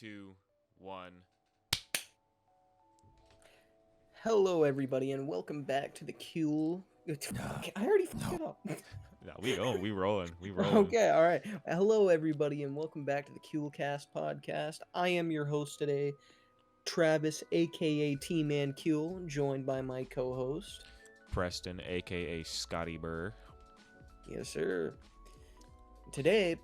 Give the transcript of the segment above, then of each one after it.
2, 1. Hello, everybody, and welcome back to the Kewl. I already fucked it up. Yeah, we rolling. Okay, all right. Hello, everybody, and welcome back to the Kewlcast podcast. I am your host today, Travis, aka T-Man Kewl, joined by my co-host, Preston, aka Scotty Burr. Yes, sir. Today,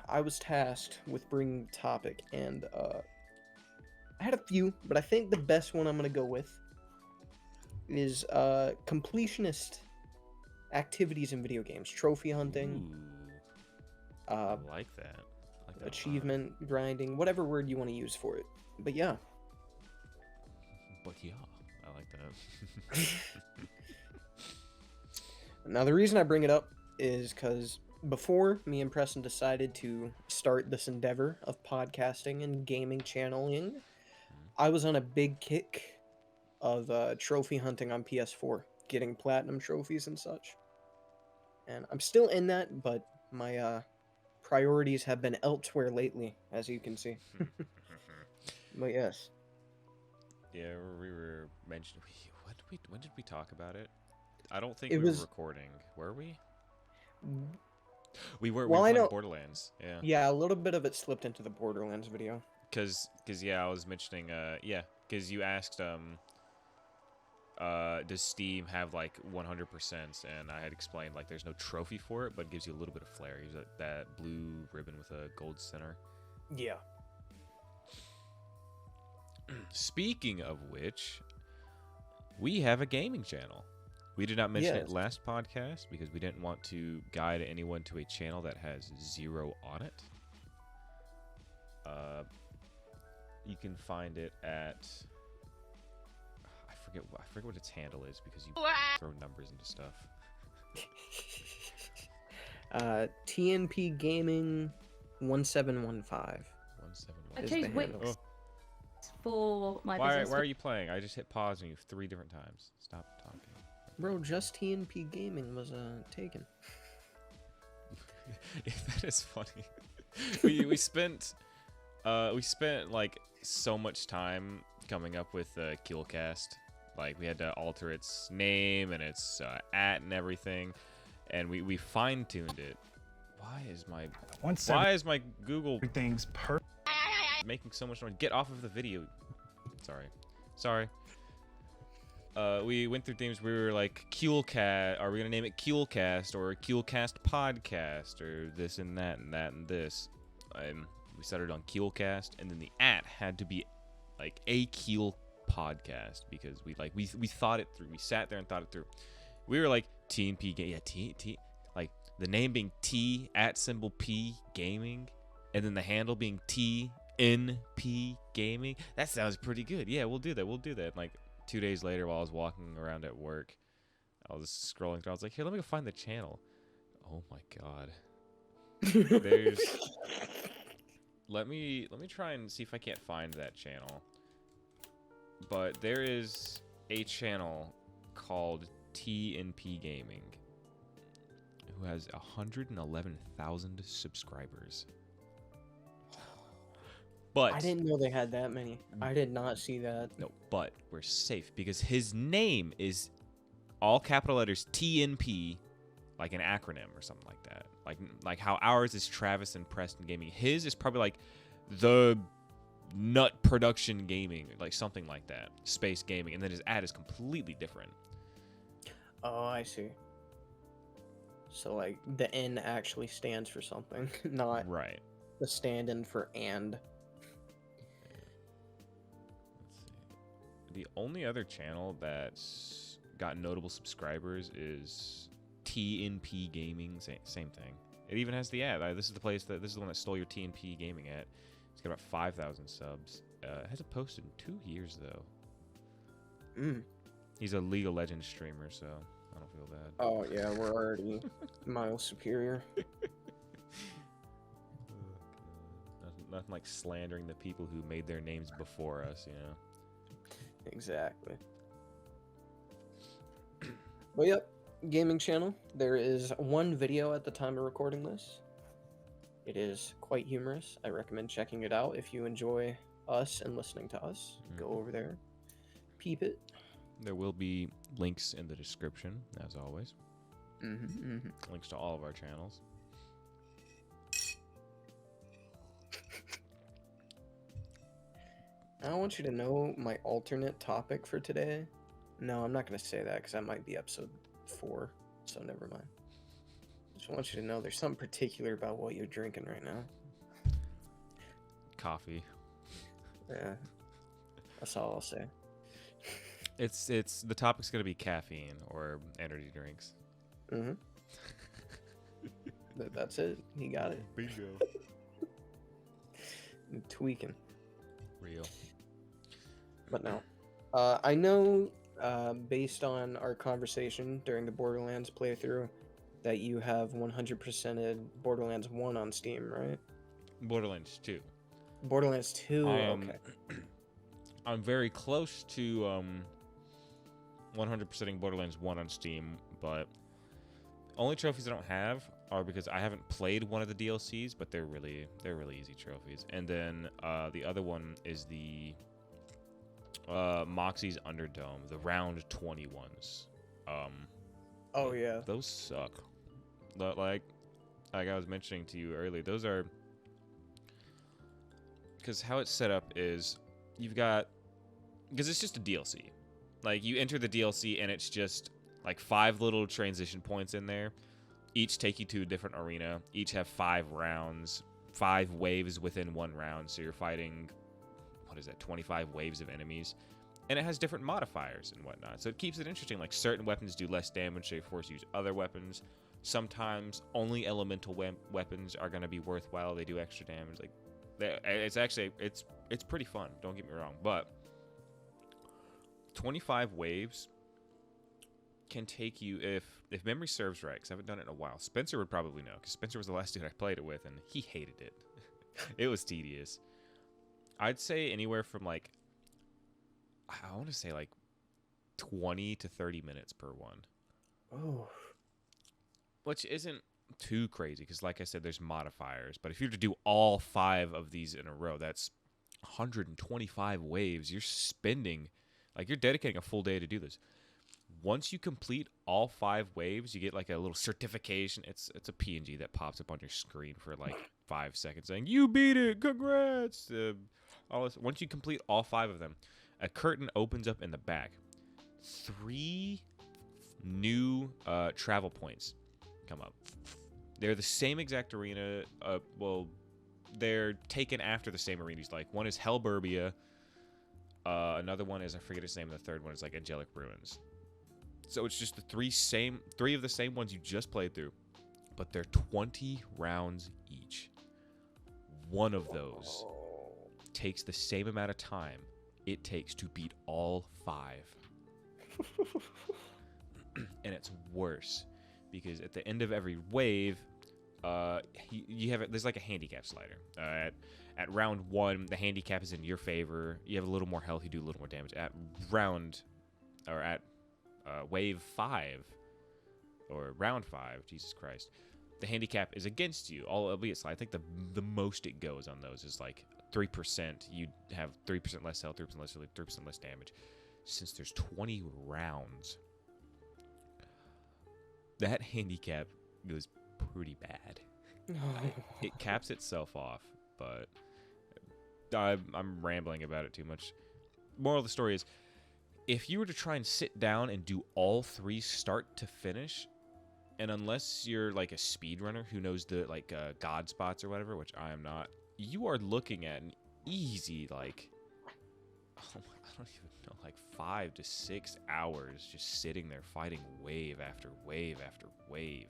I was tasked with bringing the topic, and I had a few, but I think the best one I'm gonna go with is completionist activities in video games, trophy hunting, Ooh, I like that. achievement grinding, whatever word you want to use for it. But yeah. But yeah, I like that. Now the reason I bring it up is because before me and Preston decided to start this endeavor of podcasting and gaming channeling, I was on a big kick of trophy hunting on PS4, getting platinum trophies and such. And I'm still in that, but my priorities have been elsewhere lately, as you can see. But yes. Yeah, we were mentioning. When did we talk about it? I don't think It we was- were recording. Were we? We were. Well, we I were playing know- Borderlands. Yeah. Yeah, a little bit of it slipped into the Borderlands video. Cause yeah, I was mentioning. Cause you asked does Steam have like 100%? And I had explained like there's no trophy for it, but it gives you a little bit of flair. Use that blue ribbon with a gold center. Yeah. Speaking of which, we have a gaming channel. We did not mention it Yes. last podcast because we didn't want to guide anyone to a channel that has 0 on it. You can find it at I forget what its handle is because you throw numbers into stuff. TNP Gaming 1715. 171. I is chose the Wix handle. for my Why business. are you playing? I just hit pause on you 3 different times. Stop talking. Bro, just TNP Gaming was taken. Yeah, that is funny. we spent like so much time coming up with Kewlcast. Like we had to alter its name and its at and everything, and we fine tuned it. Why is my Google Everything's perfect. making so much noise? Get off of the video. Sorry. We went through themes. We were like, Kewlcast. Are we gonna name it Kewlcast or Kewlcast Podcast or this and that and that and this? We started on Kewlcast, and then the at had to be like a Kewl podcast because we thought it through. We sat there and thought it through. We were like TNP game, yeah, T like the name being T at symbol P gaming, and then the handle being TNP gaming. That sounds pretty good. Yeah, we'll do that. Like 2 days later, while I was walking around at work, I was scrolling through. I was like, here, let me go find the channel. Oh my god. There's. Let me try and see if I can't find that channel. But there is a channel called TNP Gaming who has 111,000 subscribers. But I didn't know they had that many. I did not see that. no, but we're safe because his name is all capital letters TNP, like an acronym or something like that. Like how ours is Travis and Preston Gaming. His is probably like the Nut Production Gaming, like something like that. Space Gaming, and then his ad is completely different. Oh, I see. So, like, the N actually stands for something, not Right. the stand-in for and. Let's see. The only other channel that's got notable subscribers is TNP Gaming. Same thing. It even has the ad. This is the one that stole your TNP Gaming ad. It's got about 5,000 subs. It hasn't posted in 2 years though. He's a League of Legends streamer, so I don't feel bad. Oh, yeah, we're already miles superior. Nothing like slandering the people who made their names before us, you know. Exactly. But yep, gaming channel. There is one video at the time of recording this. It is quite humorous. I recommend checking it out if you enjoy us and listening to us. Go over there, peep it. There will be links in the description, as always. Links to all of our channels. I want you to know my alternate topic for today. No, I'm not going to say that because that might be episode 4, so never mind. I just want you to know there's something particular about what you're drinking right now. Coffee. Yeah, that's all I'll say. It's the topic's gonna be caffeine or energy drinks. That's it. You got it. Bingo. Tweaking. Real. But no. I know, based on our conversation during the Borderlands playthrough, that you have 100%ed Borderlands 1 on Steam, right? Borderlands 2. Borderlands 2, okay. I'm very close to 100%ing Borderlands 1 on Steam, but only trophies I don't have are because I haven't played one of the DLCs, but they're really easy trophies. And then the other one is the Moxie's Underdome, the round 20 ones. Oh yeah, those suck. Like I was mentioning to you earlier, those are because how it's set up is you've got, because it's just a DLC. Like you enter the DLC and it's just like 5 little transition points in there. Each take you to a different arena. Each have 5 rounds, 5 waves within one round. So you're fighting, 25 waves of enemies. And it has different modifiers and whatnot. So it keeps it interesting. Like certain weapons do less damage, so you're forced to use other weapons. Sometimes only elemental weapons are going to be worthwhile. They do extra damage. Like it's actually, it's pretty fun. Don't get me wrong. But 25 waves can take you, if memory serves right, because I haven't done it in a while. Spencer would probably know, because Spencer was the last dude I played it with, and he hated it. It was tedious. I'd say anywhere from like, I want to say like 20 to 30 minutes per one. Oh. Which isn't too crazy, because like I said, there's modifiers. But if you were to do all 5 of these in a row, that's 125 waves. You're spending, like you're dedicating a full day to do this. Once you complete all 5 waves, you get like a little certification. It's a PNG that pops up on your screen for like 5 seconds saying, "You beat it, congrats!" All this. Once you complete all 5 of them, a curtain opens up in the back. 3 new travel points come up. They're the same exact arena. Well, they're taken after the same arenas. Like one is Helburbia. Another one is, I forget its name. The third one is like Angelic Ruins. So it's just the 3 of the same ones you just played through, but they're 20 rounds each. One of those takes the same amount of time it takes to beat all 5. And it's worse because at the end of every wave, there's like a handicap slider. At round 1, the handicap is in your favor. You have a little more health, you do a little more damage. At wave 5 or round 5, Jesus Christ, the handicap is against you. Albeit slight. I think the most it goes on those is like 3%. You have 3% less health, 3% less health, 3% less damage. Since there's 20 rounds, that handicap goes pretty bad. It caps itself off, but I'm rambling about it too much. Moral of the story is, if you were to try and sit down and do all 3 start to finish, and unless you're like a speedrunner who knows the like god spots or whatever, which I am not, you are looking at an easy like, I don't even know, like 5 to 6 hours just sitting there fighting wave after wave after wave.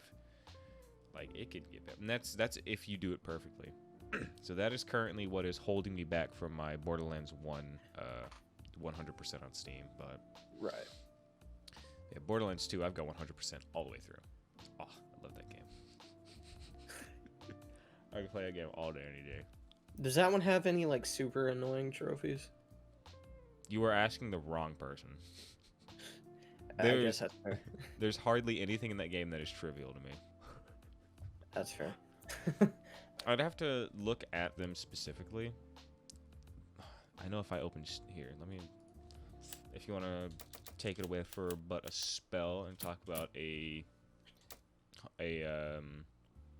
Like it could get bad, and that's if you do it perfectly. So that is currently what is holding me back from my Borderlands 1 100% on Steam, but right. Yeah, Borderlands 2, I've got 100% all the way through. Oh, I love that game. I can play that game all day, any day. Does that one have any like super annoying trophies? You are asking the wrong person. I guess that's fair. There's hardly anything in that game that is trivial to me. That's fair. I'd have to look at them specifically. I know if I open here, let me. If you want to take it away for but a spell and talk about a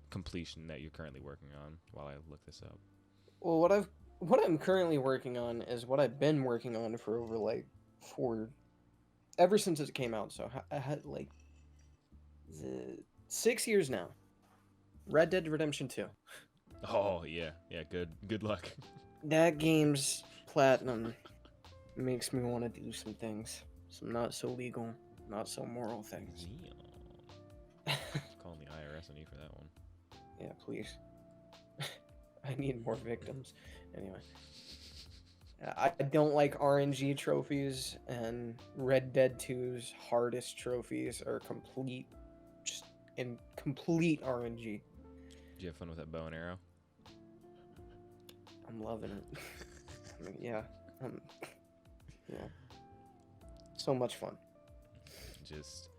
completion that you're currently working on while I look this up. Well, what I'm currently working on is what I've been working on for over like ever since it came out. So I had like 6 years now. Red Dead Redemption 2. Oh yeah, yeah. Good luck. That game's platinum makes me want to do some things, some not so legal, not so moral things. Calling the IRS on you for that one. Yeah, please. I need more victims. Anyway. I don't like RNG trophies, and Red Dead 2's hardest trophies are complete RNG. Did you have fun with that bow and arrow? I'm loving it. I mean, yeah. Yeah. So much fun. Just,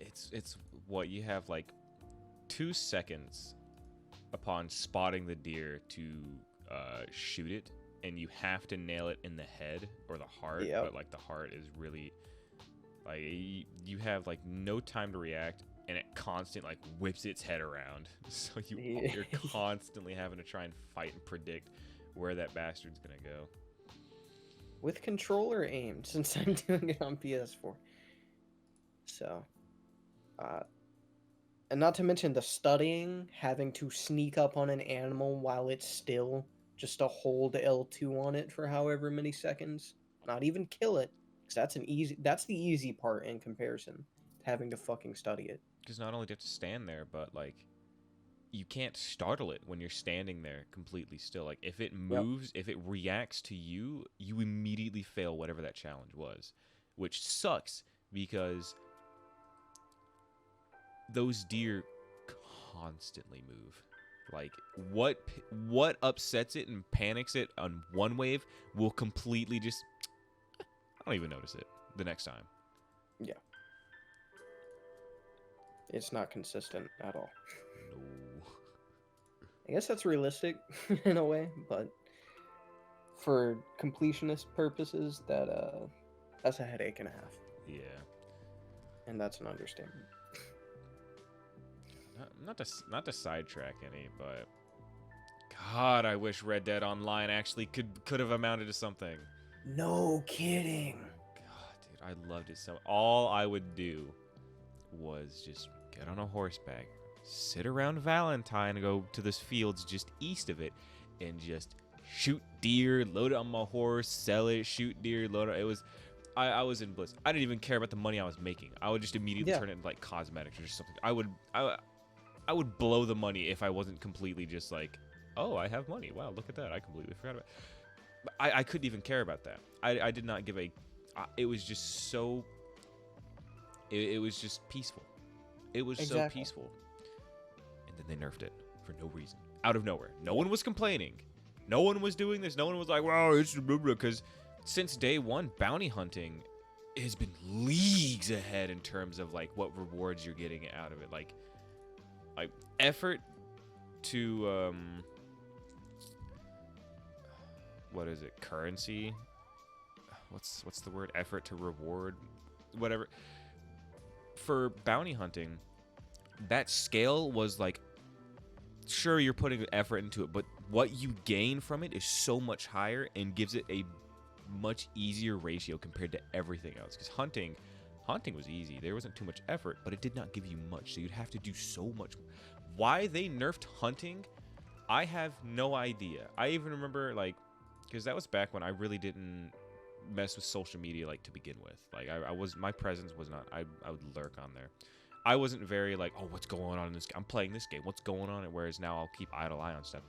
it's what you have like 2 seconds upon spotting the deer to shoot it, and you have to nail it in the head or the heart. Yep. But like the heart is really like you have like no time to react, and it constant like whips its head around. So you're constantly having to try and fight and predict where that bastard's gonna go. With controller aim, since I'm doing it on PS4. So, and not to mention the studying, having to sneak up on an animal while it's still, just to hold L2 on it for however many seconds. Not even kill it, because that's the easy part in comparison to having to fucking study it. Because not only do you have to stand there, but like you can't startle it when you're standing there completely still. Like if it moves, if it reacts to you, you immediately fail whatever that challenge was, which sucks because those deer constantly move. Like what upsets it and panics it on one wave will completely just I don't even notice it the next time. Yeah. It's not consistent at all. No. I guess that's realistic in a way, but for completionist purposes, that's a headache and a half. Yeah. And that's an understatement. Not to sidetrack any, but God, I wish Red Dead Online actually could have amounted to something. No kidding. God, dude, I loved it so. All I would do was just get on a horseback, sit around Valentine, and go to this fields just east of it, and just shoot deer, load it on my horse, sell it, shoot deer, load it. It was, I was in bliss. I didn't even care about the money I was making. I would just immediately turn it into like cosmetics or something. I would blow the money if I wasn't completely just like, oh, I have money. Wow, look at that. I completely forgot about it. But I couldn't even care about that. I did not give a. It was just so. It was just peaceful. It was so peaceful. And then they nerfed it for no reason. Out of nowhere. No one was complaining. No one was doing this. No one was like, wow, it's because since day one, bounty hunting has been leagues ahead in terms of like what rewards you're getting out of it. Like effort to what is it? Currency? What's the word? Effort to reward, whatever. For bounty hunting, that scale was like, sure, you're putting effort into it, but what you gain from it is so much higher and gives it a much easier ratio compared to everything else. Because hunting was easy. There wasn't too much effort, but it did not give you much. So you'd have to do so much. Why they nerfed hunting, I have no idea. I even remember, like, because that was back when I really didn't mess with social media, like, to begin with. Like, my presence was not, I would lurk on there. I wasn't very, like, oh, what's going on in this game? I'm playing this game. What's going on? Whereas now I'll keep idle eye on stuff.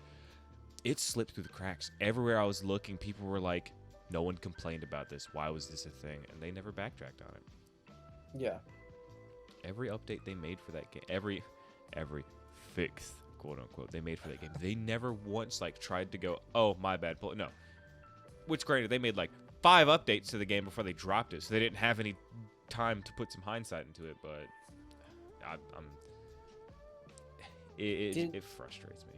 It slipped through the cracks. Everywhere I was looking, people were like, no one complained about this. Why was this a thing? And they never backtracked on it. Yeah. Every update they made for that game, every fix, quote unquote, they made for that game, they never once like tried to go, oh, my bad. No. Which, granted, they made like 5 updates to the game before they dropped it, so they didn't have any time to put some hindsight into it. But it frustrates me.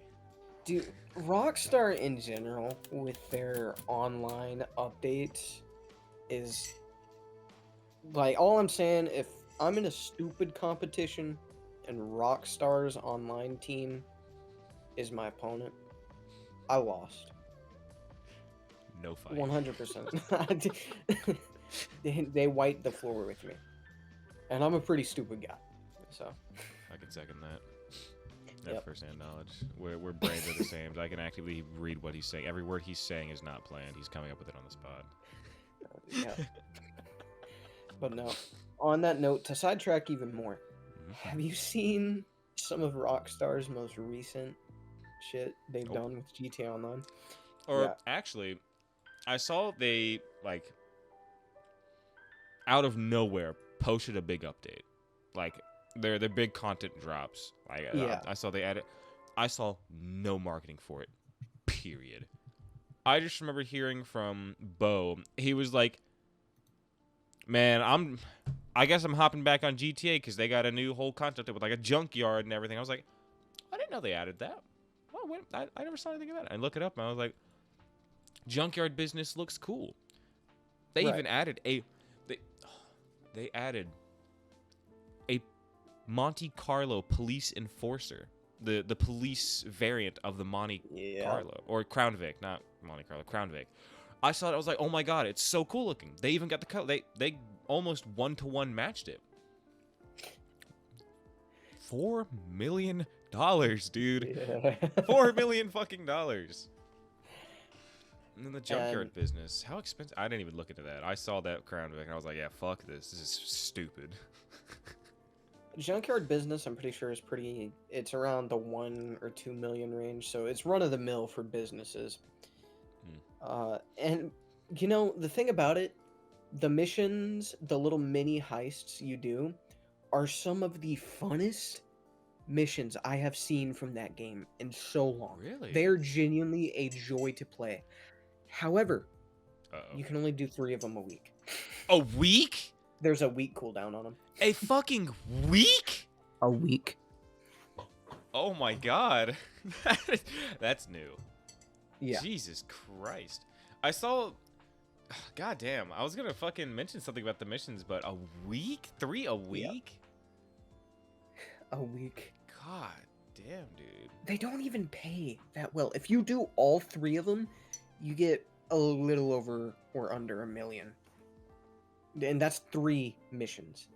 Dude, Rockstar in general, with their online updates, is like, all I'm saying, if I'm in a stupid competition and Rockstar's online team is my opponent, I lost. No fight. 100%. They wiped the floor with me. And I'm a pretty stupid guy. So, I can second that. That Yep. first-hand knowledge. We're brains are the same. I can actively read what he's saying. Every word he's saying is not planned. He's coming up with it on the spot. yeah. But no. On that note, to sidetrack even more, Mhm. have you seen some of Rockstar's most recent shit they've Nope. done with GTA Online? Or Yeah. actually, I saw they like out of nowhere posted a big update. Like their big content drops. Like Yeah. I saw they added. I saw no marketing for it. Period. I just remember hearing from Bo. He was like, "Man, I guess I'm hopping back on GTA because they got a new whole concept with like a junkyard and everything." I was like, "I didn't know they added that. Well, I never saw anything about it." I look it up and I was like, "Junkyard business looks cool." They Right. even added they added a Monte Carlo police enforcer, the police variant of the Monte Yeah. Carlo, or Crown Vic, not Monte Carlo, Crown Vic. I saw it. I was like, oh my god, it's so cool looking. They even got the color. They almost 1-to-1 matched it. $4 million, dude. Yeah. $4 million fucking dollars. And then the junkyard business. How expensive? I didn't even look into that. I saw that Crown Vic and I was like, yeah, fuck this. This is stupid. Junkyard business, I'm pretty sure, is pretty. It's around the 1 or 2 million range, so it's run of the mill for businesses. And you know the thing about it, the missions, the little mini heists you do, are some of the funnest missions I have seen from that game in so long. Really? They are genuinely a joy to play. However, Uh-oh. you can only do 3 of them a week. A week? There's a week cooldown on them. A fucking week? A week. Oh my god. That's new. Yeah. Jesus Christ. I saw. God damn. I was gonna fucking mention something about the missions, but a week? 3 a week? A week. God damn, dude. They don't even pay that well. If you do all 3 of them, you get a little over or under $1 million. And that's 3 missions.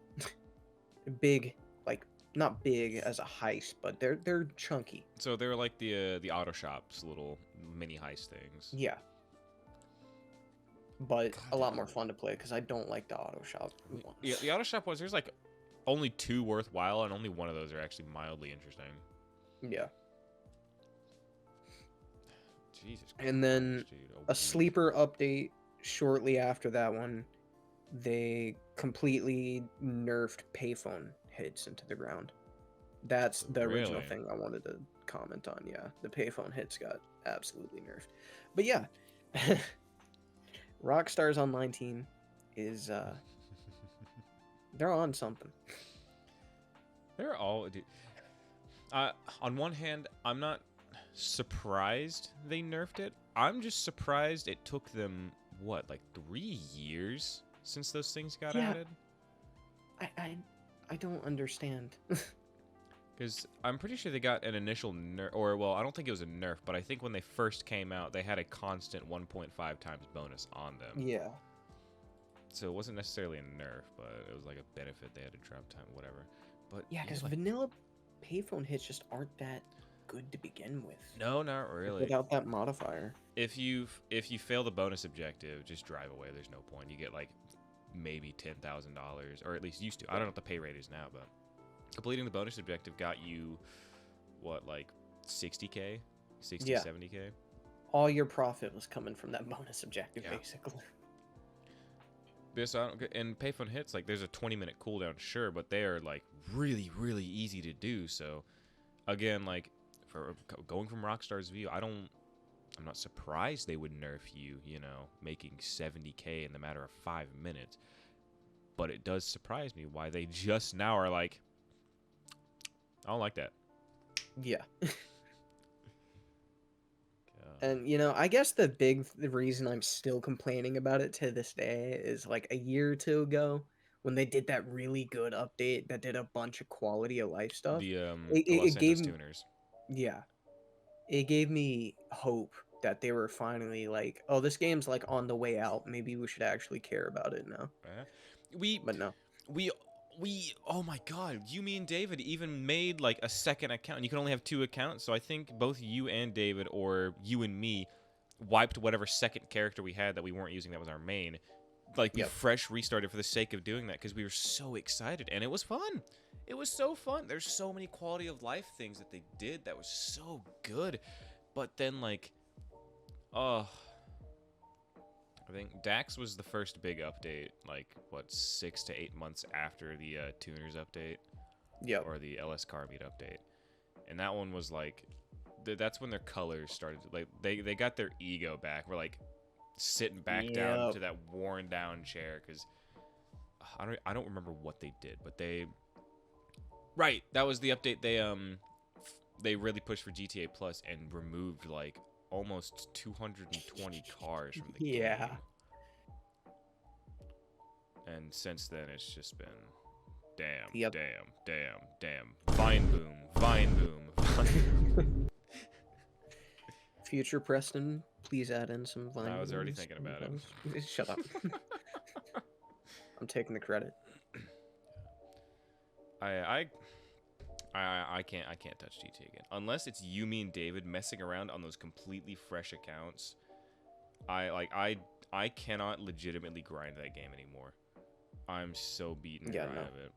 Big, like, not big as a heist, but they're chunky. So they're like the auto shop's little mini heist things. Yeah. But God a lot damn. more fun to play because I don't like the auto shop ones. Yeah, the auto shop ones, there's like only 2 worthwhile, and only one of those are actually mildly interesting. Yeah. Jesus Christ. And then dude, a week. sleeper update shortly after that one, they completely nerfed payphone hits into the ground. That's the original Really? thing I wanted to comment on. Yeah, the payphone hits got absolutely nerfed. But yeah, Rockstar's online team is they're on something. They're all. Dude, on one hand, I'm not surprised they nerfed it. I'm just surprised it took them what, like 3 years since those things got Yeah. added. I don't understand. Because I'm pretty sure they got an initial nerf, or well, I don't think it was a nerf, but I think when they first came out, they had a constant 1.5 times bonus on them. Yeah. So it wasn't necessarily a nerf, but it was like a benefit they had to drop time, whatever. But Yeah, because like, vanilla payphone hits just aren't that good to begin with. no, not really. Without that modifier. If you fail the bonus objective, just drive away. There's no point. You get like maybe $10,000, or at least used to. I don't know what the pay rate is now, but completing the bonus objective got you what, like 60K, 60, Yeah. 70K. All your profit was coming from that bonus objective, Yeah. basically. This and payphone hits, like there's a 20-minute cooldown, sure, but they are like really, really easy to do. So again, like for going from Rockstar's view, I'm not surprised they would nerf you, you know, making 70K in the matter of 5 minutes. But it does surprise me why they just now are like, I don't like that. Yeah. And I guess the reason I'm still complaining about it to this day is like a year or two ago when they did that really good update that did a bunch of quality of life stuff. The Los It gave Angeles me, tuners. yeah, it gave me hope that they were finally like, oh, this game's like on the way out. Maybe we should actually care about it now. We But no. we oh my god, you, me, and David even made like a second account. You can only have 2 accounts, so I think both you and David, or you and me, wiped whatever second character we had that we weren't using that was our main. Like, we fresh restarted for the sake of doing that because we were so excited, and it was fun. It was so fun. There's so many quality of life things that they did that was so good. But then, like, I think Dax was the first big update, like, what, 6 to 8 months after the Tuners update? Yep. Or the LS Carbide update. And that one was, like, that's when their colors started. Like, they got their ego back. We're, like, sitting back down to that worn down chair, because I don't remember what they did, but that was the update. They really pushed for GTA Plus and removed like almost 220 cars from the game. And since then it's just been damn. Vine boom. Future Preston, please add in some Vine. I was already thinking about it. Shut up. I'm taking the credit. I can't touch GTA again unless it's you, me, and David messing around on those completely fresh accounts. I cannot legitimately grind that game anymore. I'm so beaten dry of it.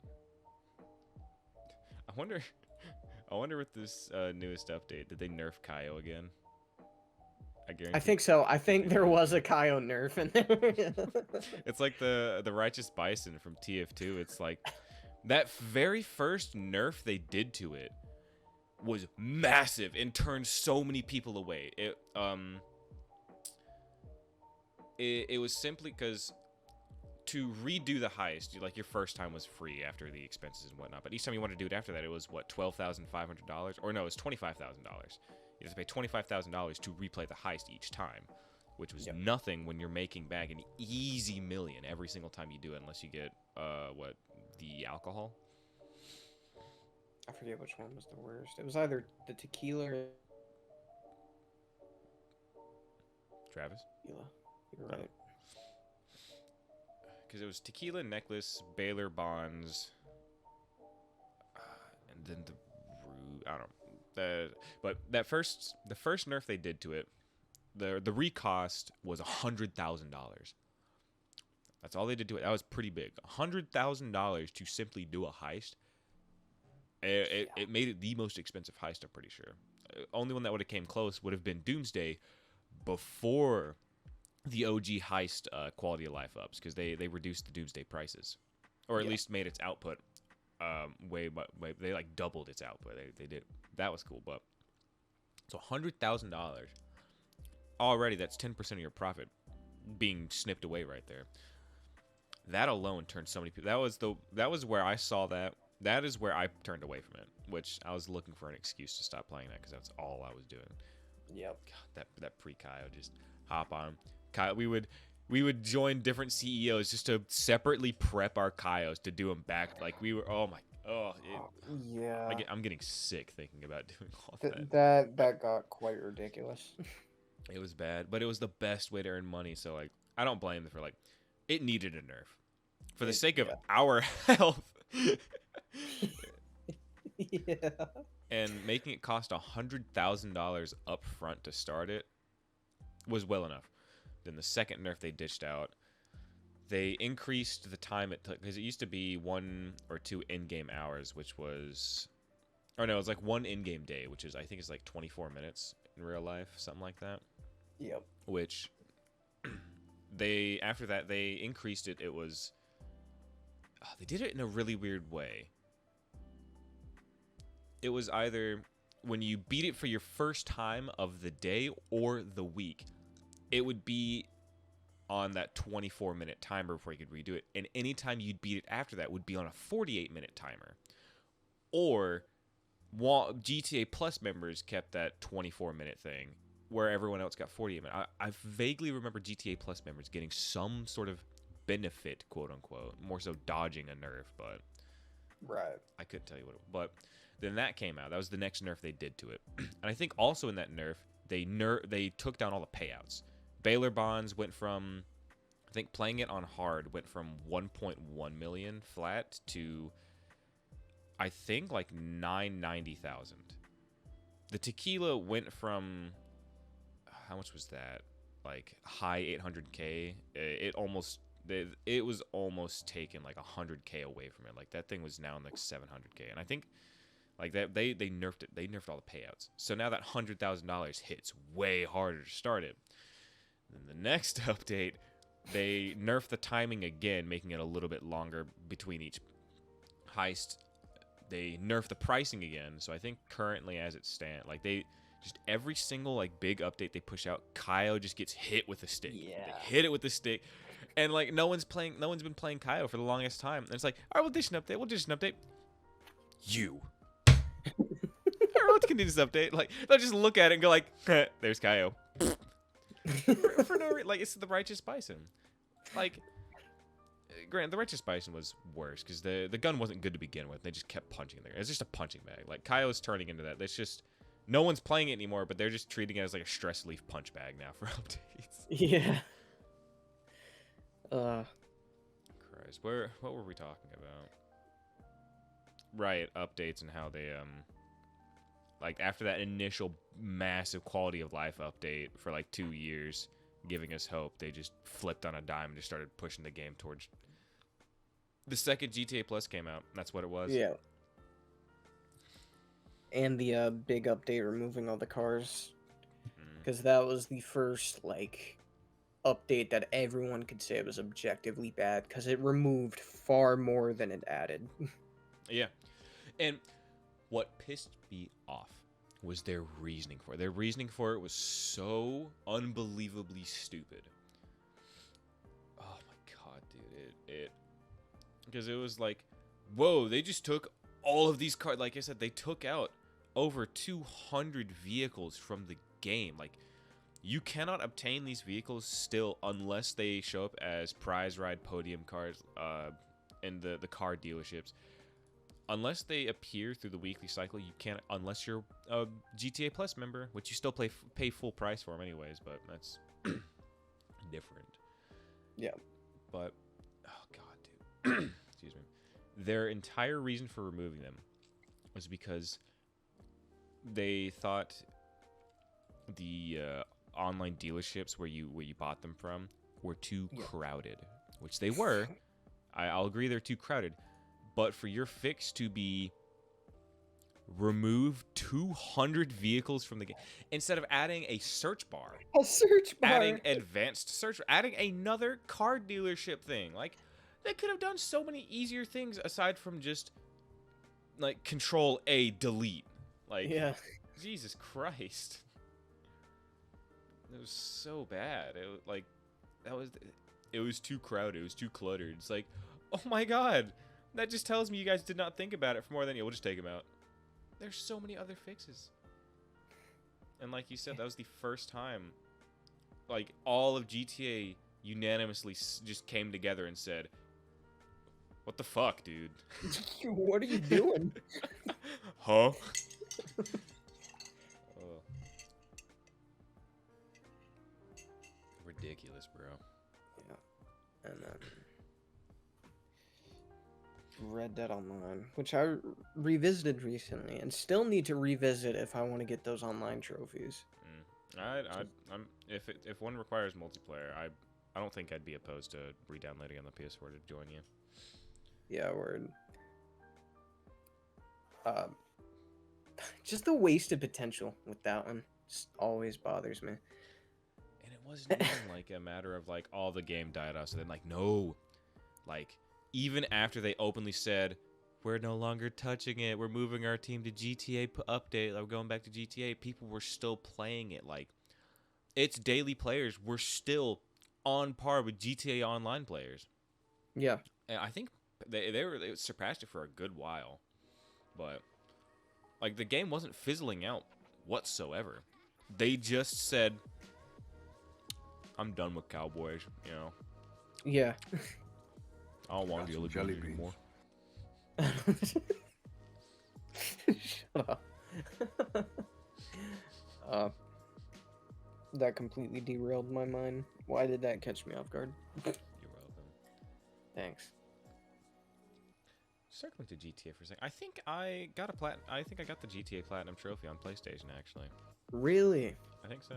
I wonder with this newest update, did they nerf Kaio again? I think so. I think there was a Kaio nerf in there. It's like the Righteous Bison from TF2. It's like that very first nerf they did to it was massive and turned so many people away. It was simply because to redo the heist, like your first time was free after the expenses and whatnot, but each time you wanted to do it after that, it was what, $12,500, or no, it was $25,000. You have to pay $25,000 to replay the heist each time, which was nothing when you're making back an easy million every single time you do it, unless you get the alcohol. I forget which one was the worst. It was either the tequila or Travis. Tequila. You're right. Because it was tequila, necklace, Baylor bonds, and then I don't know. But the first nerf they did to it, the recost was $100,000. That's all they did to it. That was pretty big. $100,000 to simply do a heist. It made it the most expensive heist, I'm pretty sure. Only one that would have came close would have been Doomsday before the OG heist quality of life ups, because they reduced the Doomsday prices, or at least made its output way they like doubled its output. They did. That was cool. But so $100,000 already, that's 10% of your profit being snipped away right there. That alone turned so many people. That was where I saw that. That is where I turned away from it, which I was looking for an excuse to stop playing that, because that's all I was doing. Yep. God, that pre-Kaio, just hop on. Kaio, we would join different CEOs just to separately prep our Kaios to do them back. Like we were, yeah. I'm getting sick thinking about doing all that. That got quite ridiculous. It was bad, but it was the best way to earn money. So like, I don't blame them for like, it needed a nerf for the sake of our health. Yeah. And making it cost $100,000 up front to start it was well enough. Then the second nerf they ditched out, they increased the time it took, because it used to be 1 or 2 in-game hours, which was, or no, it was like 1 in-game day, which is, I think it's like 24 minutes in real life, something like that. Yep. Which after that they increased it. It was, they did it in a really weird way. It was either when you beat it for your first time of the day or the week, it would be on that 24-minute timer before you could redo it. And anytime you'd beat it after that would be on a 48-minute timer. Or GTA Plus members kept that 24-minute thing. where everyone else got 48 minutes. I vaguely remember GTA Plus members getting some sort of benefit, quote unquote, more so dodging a nerf, but Right. I couldn't tell you what it was. But then that came out. That was the next nerf they did to it. And I think also in that nerf, they took down all the payouts. Baylor bonds went from, I think playing it on hard went from 1.1 million flat to, I think, like 990,000. The tequila went from, how much was that? Like high 800K. It was almost taken like 100K away from it. Like that thing was now in like 700K. And I think like that they nerfed it. They nerfed all the payouts. So now that $100,000 hits way harder to start it. Then the next update, they nerfed the timing again, making it a little bit longer between each heist. They nerfed the pricing again. So I think currently as it stands, like they just every single like big update they push out, Kyle just gets hit with a stick. Yeah. They hit it with the stick. And like no one's been playing Kyle for the longest time. And it's like, all right, we'll dish an update. We'll dish an update. You. All right, let's continue this update. Like they'll just look at it and go like, there's Kyle. for no reason. Like it's the Righteous Bison. Like, granted, the Righteous Bison was worse because the gun wasn't good to begin with. They just kept punching there. It's just a punching bag. Like Kyle is turning into that. It's just no one's playing it anymore, but they're just treating it as like a stress relief punch bag now for updates. Yeah. Christ, what were we talking about? Right, updates and how they like after that initial massive quality of life update for like 2 years, giving us hope, they just flipped on a dime and just started pushing the game towards. The second GTA Plus came out. That's what it was. Yeah. And the big update removing all the cars, because that was the first like update that everyone could say was objectively bad because it removed far more than it added. Yeah. And what pissed me off was their reasoning for it. Their reasoning for it was so unbelievably stupid. Oh my god, dude. Because it was like, whoa, they just took all of these cars. Like I said, they took out over 200 vehicles from the game. Like, you cannot obtain these vehicles still unless they show up as prize ride podium cars in the car dealerships. Unless they appear through the weekly cycle, you can't, unless you're a GTA Plus member, which you still pay full price for them anyways, but that's different. Yeah. But, oh god, dude. Excuse me. Their entire reason for removing them was because they thought the online dealerships where you bought them from were too crowded, which they were. I'll agree they're too crowded. But for your fix to be remove 200 vehicles from the game instead of adding a search bar, adding advanced search, adding another car dealership thing, like they could have done so many easier things aside from just like Control A delete. Like, yeah. Jesus Christ, it was so bad. It was too crowded. It was too cluttered. It's like, oh my god. That just tells me you guys did not think about it for more than, we'll just take them out. There's so many other fixes. And like you said, that was the first time, like, all of GTA unanimously just came together and said, what the fuck, dude? What are you doing? Huh? Ridiculous, bro. Yeah. And then Red Dead Online, which I revisited recently and still need to revisit if I want to get those online trophies. I'm if one requires multiplayer, I don't think I'd be opposed to re-downloading on the PS4 to join you. Yeah, word. Just the wasted potential with that one just always bothers me. And it wasn't even like a matter of like all the game died out, so then like no, like even after they openly said we're no longer touching it, we're moving our team to GTA update, we're going back to GTA, people were still playing it. Like, its daily players were still on par with GTA Online players. Yeah. And I think they surpassed it for a good while. But like the game wasn't fizzling out whatsoever. They just said, I'm done with cowboys, you know. Yeah. I don't want to deal with jelly anymore. Shut up. That completely derailed my mind. Why did that catch me off guard? You're welcome. Thanks. Circling to GTA for a second. I think I got the GTA Platinum trophy on PlayStation, actually. Really? I think so.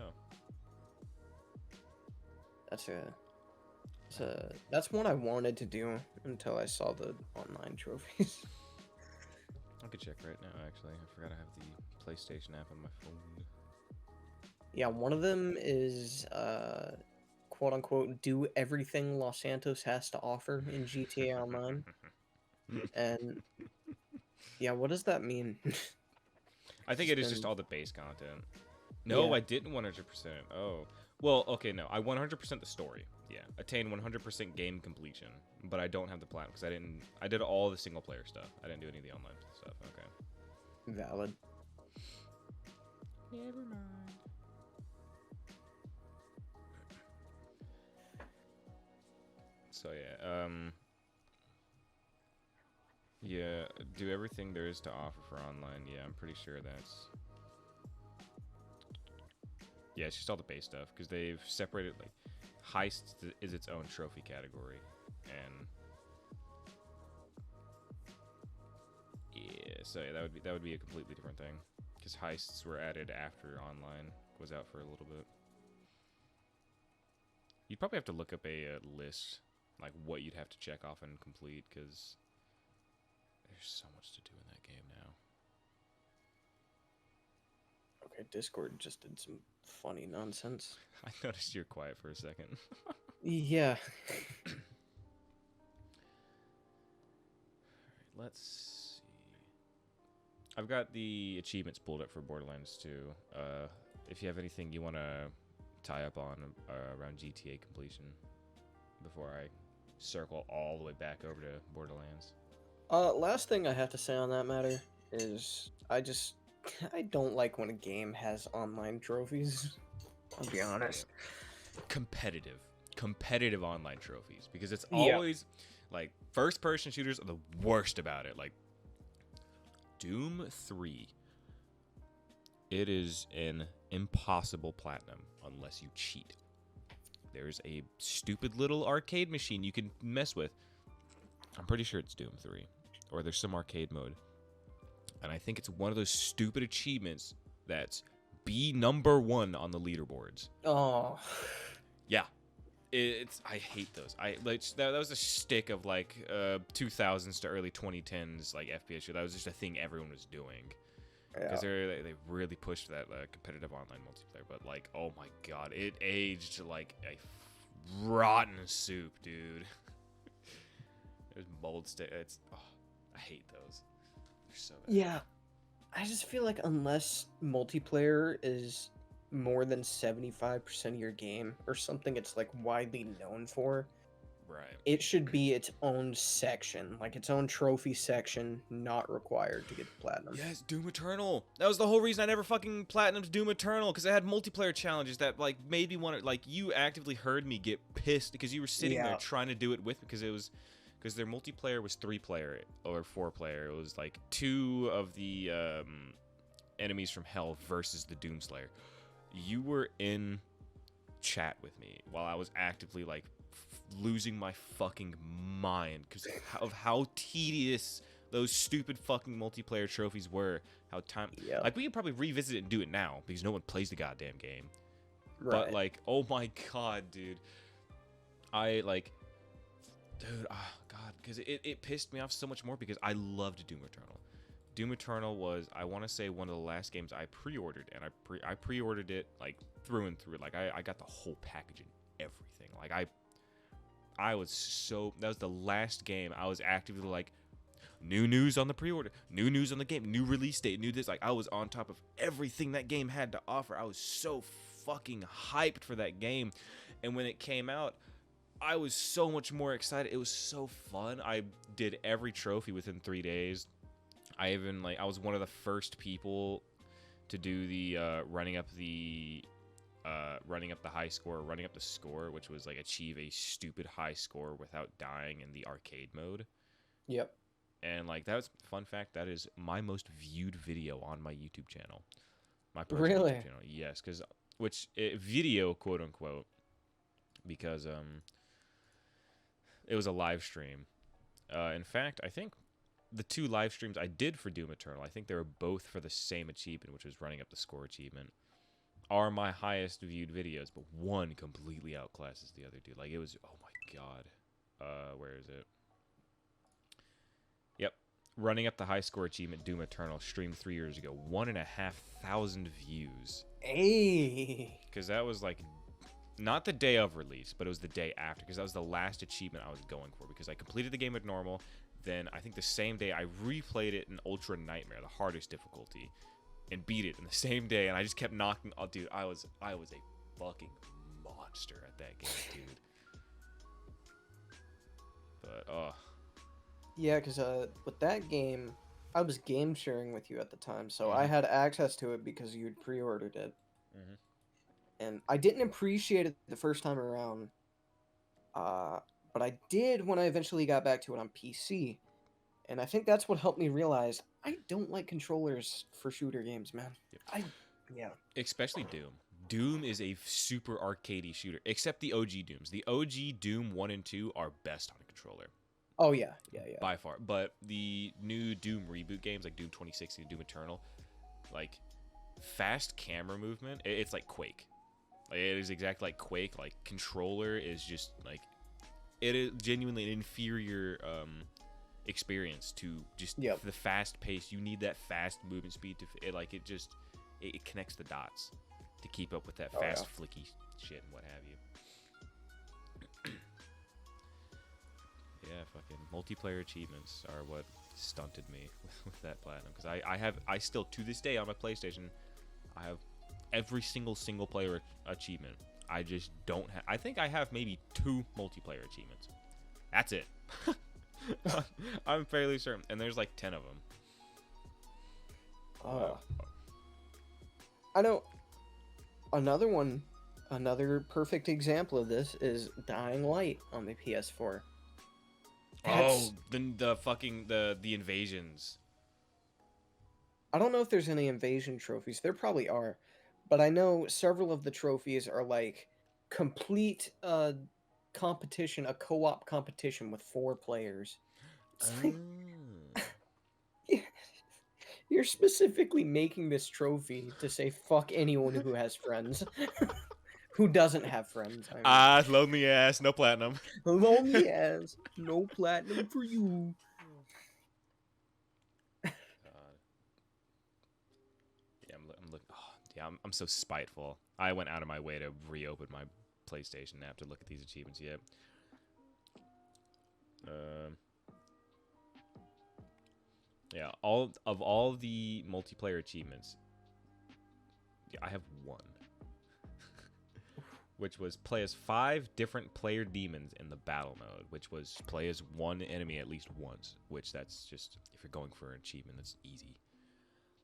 That's one I wanted to do until I saw the online trophies. I could check right now, actually. I forgot I have the PlayStation app on my phone. Yeah, one of them is quote unquote do everything Los Santos has to offer in GTA Online. And yeah, what does that mean? I think it is just all the base content. No, yeah. I didn't 100%. Oh. Well, okay, no. I 100% the story. Yeah. Attain 100% game completion. But I don't have the platinum because I did all the single player stuff. I didn't do any of the online stuff. Okay. Valid. Never mind. So yeah, yeah, do everything there is to offer for online. Yeah, I'm pretty sure that's... Yeah, it's just all the base stuff, because they've separated, like, Heist is its own trophy category, and... Yeah, so yeah, that would be a completely different thing, because Heists were added after online was out for a little bit. You'd probably have to look up a list, like what you'd have to check off and complete, because there's so much to do in that game now. Okay, Discord just did some funny nonsense. I noticed you're quiet for a second. Yeah. Alright, let's see. I've got the achievements pulled up for Borderlands 2. If you have anything you want to tie up on around GTA completion before I circle all the way back over to Borderlands. Last thing I have to say on that matter is I don't like when a game has online trophies. I'll be honest. Competitive online trophies, because it's always like first-person shooters are the worst about it. Like Doom 3, it is an impossible platinum unless you cheat. There's a stupid little arcade machine you can mess with. I'm pretty sure it's Doom 3, or there's some arcade mode. And I think it's one of those stupid achievements that's be #1 on the leaderboards. Oh. Yeah. I hate those. That was a stick of like 2000s to early 2010s like FPS. That was just a thing everyone was doing. Because they really pushed that competitive online multiplayer. But like, oh my god, it aged like a rotten soup, dude. There's mold stick. I hate those. They're so bad. Yeah, I just feel like unless multiplayer is more than 75% of your game or something it's like widely known for, right, it should be its own section, like its own trophy section, not required to get platinum. Yes, Doom Eternal. That was the whole reason I never fucking platinumed Doom Eternal, because I had multiplayer challenges that like made me want to, like, you actively heard me get pissed because you were sitting there trying to do it with, because their multiplayer was 3-player or 4-player. It was like 2 of the enemies from hell versus the Doomslayer. You were in chat with me while I was actively like losing my fucking mind because of how tedious those stupid fucking multiplayer trophies were. Like, we could probably revisit it and do it now because no one plays the goddamn game. Right. But like, oh my god, dude. Because it pissed me off so much more because I loved Doom Eternal. Doom Eternal was, I want to say, one of the last games I pre-ordered, and I pre-ordered it like through and through. Like I got the whole package and everything. Like I was so, that was the last game I was actively like, new news on the pre-order, new news on the game, new release date, new this. Like, I was on top of everything that game had to offer. I was so fucking hyped for that game, and when it came out, I was so much more excited. It was so fun. I did every trophy within 3 days. I was one of the first people to do the running up the high score, running up the score, which was like achieve a stupid high score without dying in the arcade mode. Yep. And like that was fun fact. That is my most viewed video on my YouTube channel. My personal Really? YouTube channel, yes, because video quote unquote, because it was a live stream. In fact, I think the 2 live streams I did for Doom Eternal, I think they were both for the same achievement, which was running up the score achievement, are my highest viewed videos, but one completely outclasses the other, dude. Like, it was, oh my god. Where is it? Yep. Running up the high score achievement, Doom Eternal, streamed 3 years ago. 1,500 views. Hey. Because that was, like, not the day of release, but it was the day after, because that was the last achievement I was going for, because I completed the game at normal. Then I think the same day I replayed it in Ultra Nightmare, the hardest difficulty, and beat it in the same day. And I just kept knocking. Oh, dude, I was a fucking monster at that game, dude. But Yeah, because with that game, I was game sharing with you at the time, so I had access to it because you'd pre-ordered it. Mhm. And I didn't appreciate it the first time around, but I did when I eventually got back to it on PC. And I think that's what helped me realize I don't like controllers for shooter games, man. Yep. Especially Doom. Doom is a super arcadey shooter, except the OG Dooms. The OG Doom 1 and 2 are best on a controller. Oh, yeah. By far. But the new Doom reboot games, like Doom 2016 and Doom Eternal, like, fast camera movement, it's like Quake. Like, it is exactly like Quake. Like, controller is just, like, it is genuinely an inferior experience to just the fast pace. You need that fast movement speed to it connects the dots to keep up with that fast flicky shit and what have you. Yeah, fucking multiplayer achievements are what stunted me with that platinum, because I still to this day on my PlayStation I have every single player achievement. I just don't have. I think I have maybe 2 multiplayer achievements. That's it. I'm fairly certain, and there's like 10 of them. I know. Another perfect example of this is Dying Light on the PS4. The invasions. I don't know if there's any invasion trophies. There probably are, but I know several of the trophies are like complete competition, a co-op competition with 4 players. It's like, you're specifically making this trophy to say fuck anyone who has friends. Who doesn't have friends? Lonely ass, no platinum. Lonely ass, no platinum for you. Yeah, I'm looking. Oh, yeah, I'm so spiteful. I went out of my way to reopen my PlayStation app to look at these achievements yet. Yeah, all the multiplayer achievements, I have one. Which was play as 5 different player demons in the battle mode, which was play as one enemy at least once, which that's just, if you're going for an achievement, that's easy.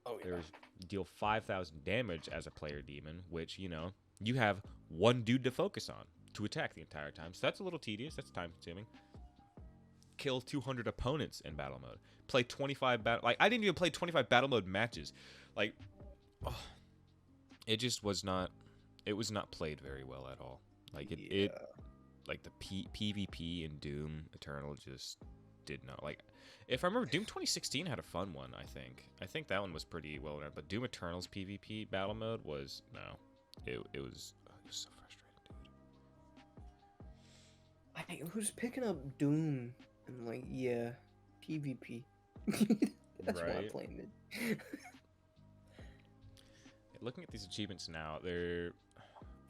Oh, yeah. There's deal 5,000 damage as a player demon, which, you know, you have one dude to focus on to attack the entire time. So that's a little tedious. That's time consuming. Kill 200 opponents in battle mode. Play 25 battle. Like, I didn't even play 25 battle mode matches. Like, it just was not. It was not played very well at all. Like it like the PvP in Doom Eternal just did not. Like, if I remember, Doom 2016 had a fun one. I think that one was pretty well done. But Doom Eternal's PvP battle mode was no. It was so frustrating, dude. Who's picking up Doom and like PvP? That's why I'm playing it. Looking at these achievements now,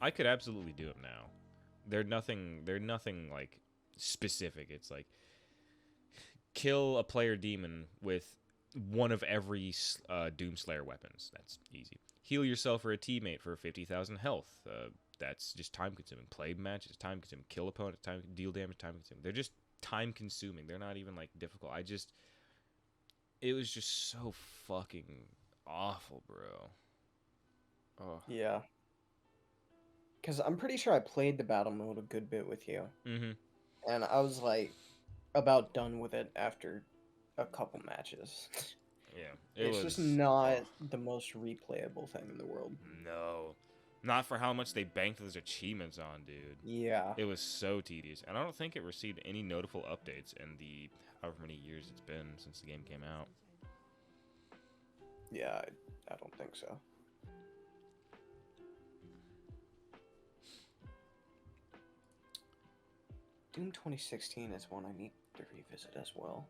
I could absolutely do them now. They're nothing like specific. It's like kill a player demon with one of every Doomslayer weapons. That's easy. Heal yourself or a teammate for 50,000 health. That's just time consuming. Play matches, time consuming. Kill opponents, time deal damage, time consuming. They're just time consuming. They're not even like difficult. It was just so fucking awful, bro. Oh. Yeah. Because I'm pretty sure I played the battle mode a good bit with you. Mm-hmm. And I was like about done with it after a couple matches. Yeah. It's just not the most replayable thing in the world. No. Not for how much they banked those achievements on, dude. Yeah. It was so tedious. And I don't think it received any notable updates in the however many years it's been since the game came out. Yeah, I don't think so. Doom 2016 is one I need to revisit as well.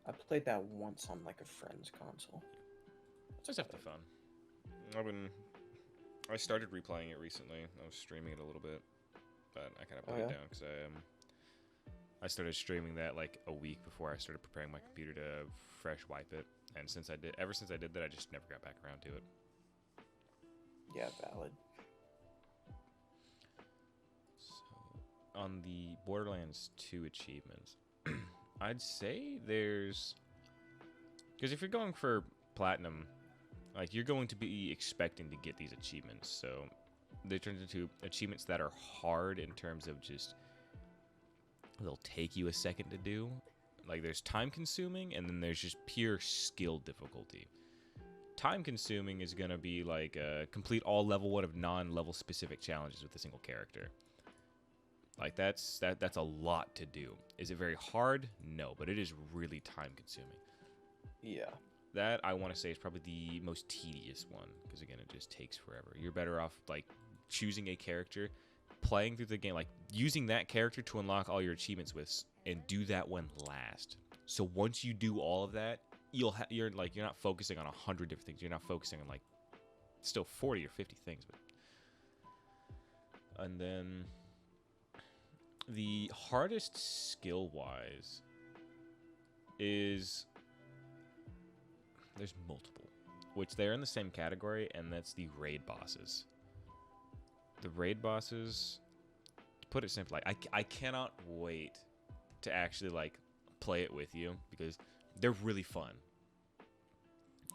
I played that once on like a friend's console. Just have to fun. I started replaying it recently. I was streaming it a little bit, but I kind of put it down because I started streaming that like a week before I started preparing my computer to fresh wipe it, and ever since I did that, I just never got back around to it. Yeah, valid. So, on the Borderlands 2 achievements, I'd say there's, because if you're going for platinum, like you're going to be expecting to get these achievements, so they turn into achievements that are hard in terms of just they'll take you a second to do. Like there's time consuming, and then there's just pure skill difficulty. Time consuming is gonna be like complete all level 1 of non-level specific challenges with a single character. Like that's a lot to do. Is it very hard? No, but it is really time consuming. Yeah. That I want to say is probably the most tedious one, because again, it just takes forever. You're better off like choosing a character, playing through the game, like using that character to unlock all your achievements with, and do that one last. So once you do all of that, you're not focusing on 100 different things. You're not focusing on like still 40 or 50 things, but and then the hardest skill wise is there's multiple, which they're in the same category, and that's the raid bosses. The raid bosses, to put it simply, I cannot wait to actually like play it with you, because they're really fun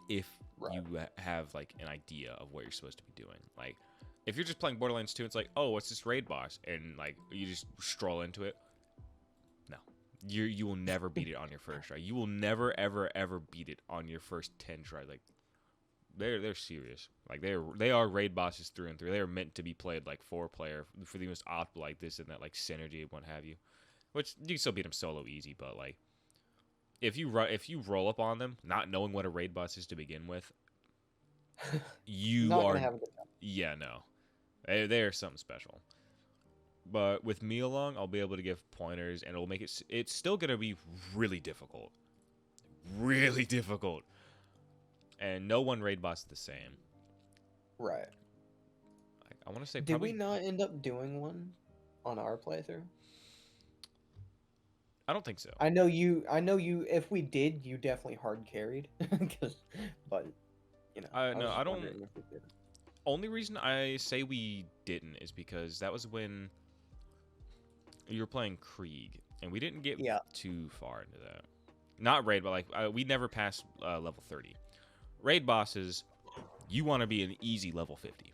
if you have like an idea of what you're supposed to be doing. Like if you're just playing Borderlands 2, it's like, oh, what's this raid boss, and like you just stroll into it. No, you will never beat it on your first try. You will never ever beat it on your first 10 tries. Like they're serious. Like they are raid bosses through and through. They are meant to be played like 4-player for the most optimal, like this and that, like synergy and what have you. Which you can still beat them solo easy, but like if you roll up on them not knowing what a raid boss is to begin with, you Not are gonna have a good time. yeah, no. They are something special. But with me along, I'll be able to give pointers, and it'll make it's still going to be really difficult. Really difficult. And no one raid boss is the same. Right. I want to say Did probably... we not end up doing one on our playthrough? I don't think so. I know you, if we did, you definitely hard carried. But, you know. No, I don't... wondering if we did. Only reason I say we didn't is because that was when you were playing Krieg, and we didn't get too far into that. Not raid, but like we never passed level 30. Raid bosses, you want to be an easy level 50.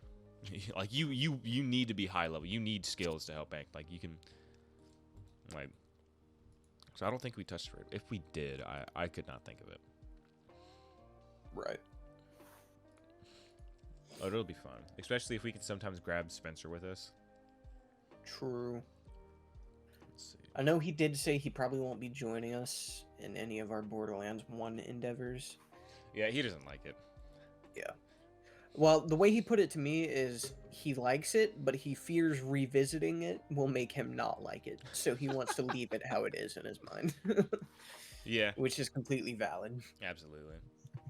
Like you need to be high level. You need skills to help bank. Like you can, like. So I don't think we touched raid. If we did, I could not think of it. Right. Oh, it'll be fun, especially if we could sometimes grab Spencer with us. True. Let's see. I know he did say he probably won't be joining us in any of our Borderlands 1 endeavors. Yeah, he doesn't like it. Yeah. Well, the way he put it to me is he likes it, but he fears revisiting it will make him not like it. So he wants to leave it how it is in his mind. Yeah. Which is completely valid. Absolutely.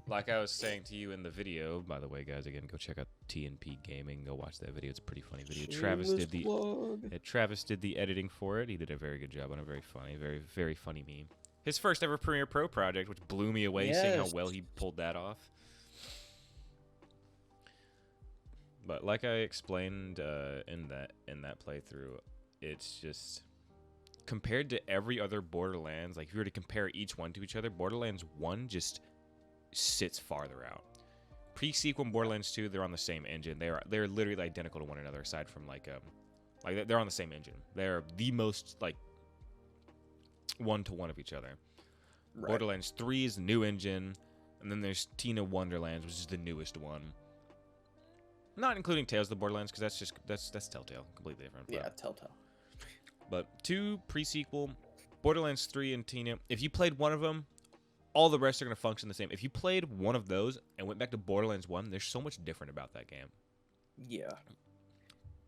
Like I was saying to you in the video, by the way, guys, again, go check out TNP Gaming. Go watch that video. It's a pretty funny video. Travis did the editing for it. He did a very good job on it. Very funny, very, very funny meme. His first ever Premiere Pro project, which blew me away, seeing how well he pulled that off. But like I explained in that playthrough, it's just compared to every other Borderlands. Like if you were to compare each one to each other, Borderlands 1 just sits farther out. pre-sequel and Borderlands 2, they're on the same engine. They're literally identical to one another, aside from like they're on the same engine. They're the most like one-to-one of each other. Right. Borderlands 3 is the new engine, and then there's Tina Wonderlands, which is the newest one. Not including Tales of the Borderlands, because that's Telltale, completely different. Yeah, Telltale. But 2 pre-sequel, Borderlands 3 and Tina. If you played one of them, all the rest are going to function the same. If you played one of those and went back to Borderlands 1, there's so much different about that game. Yeah.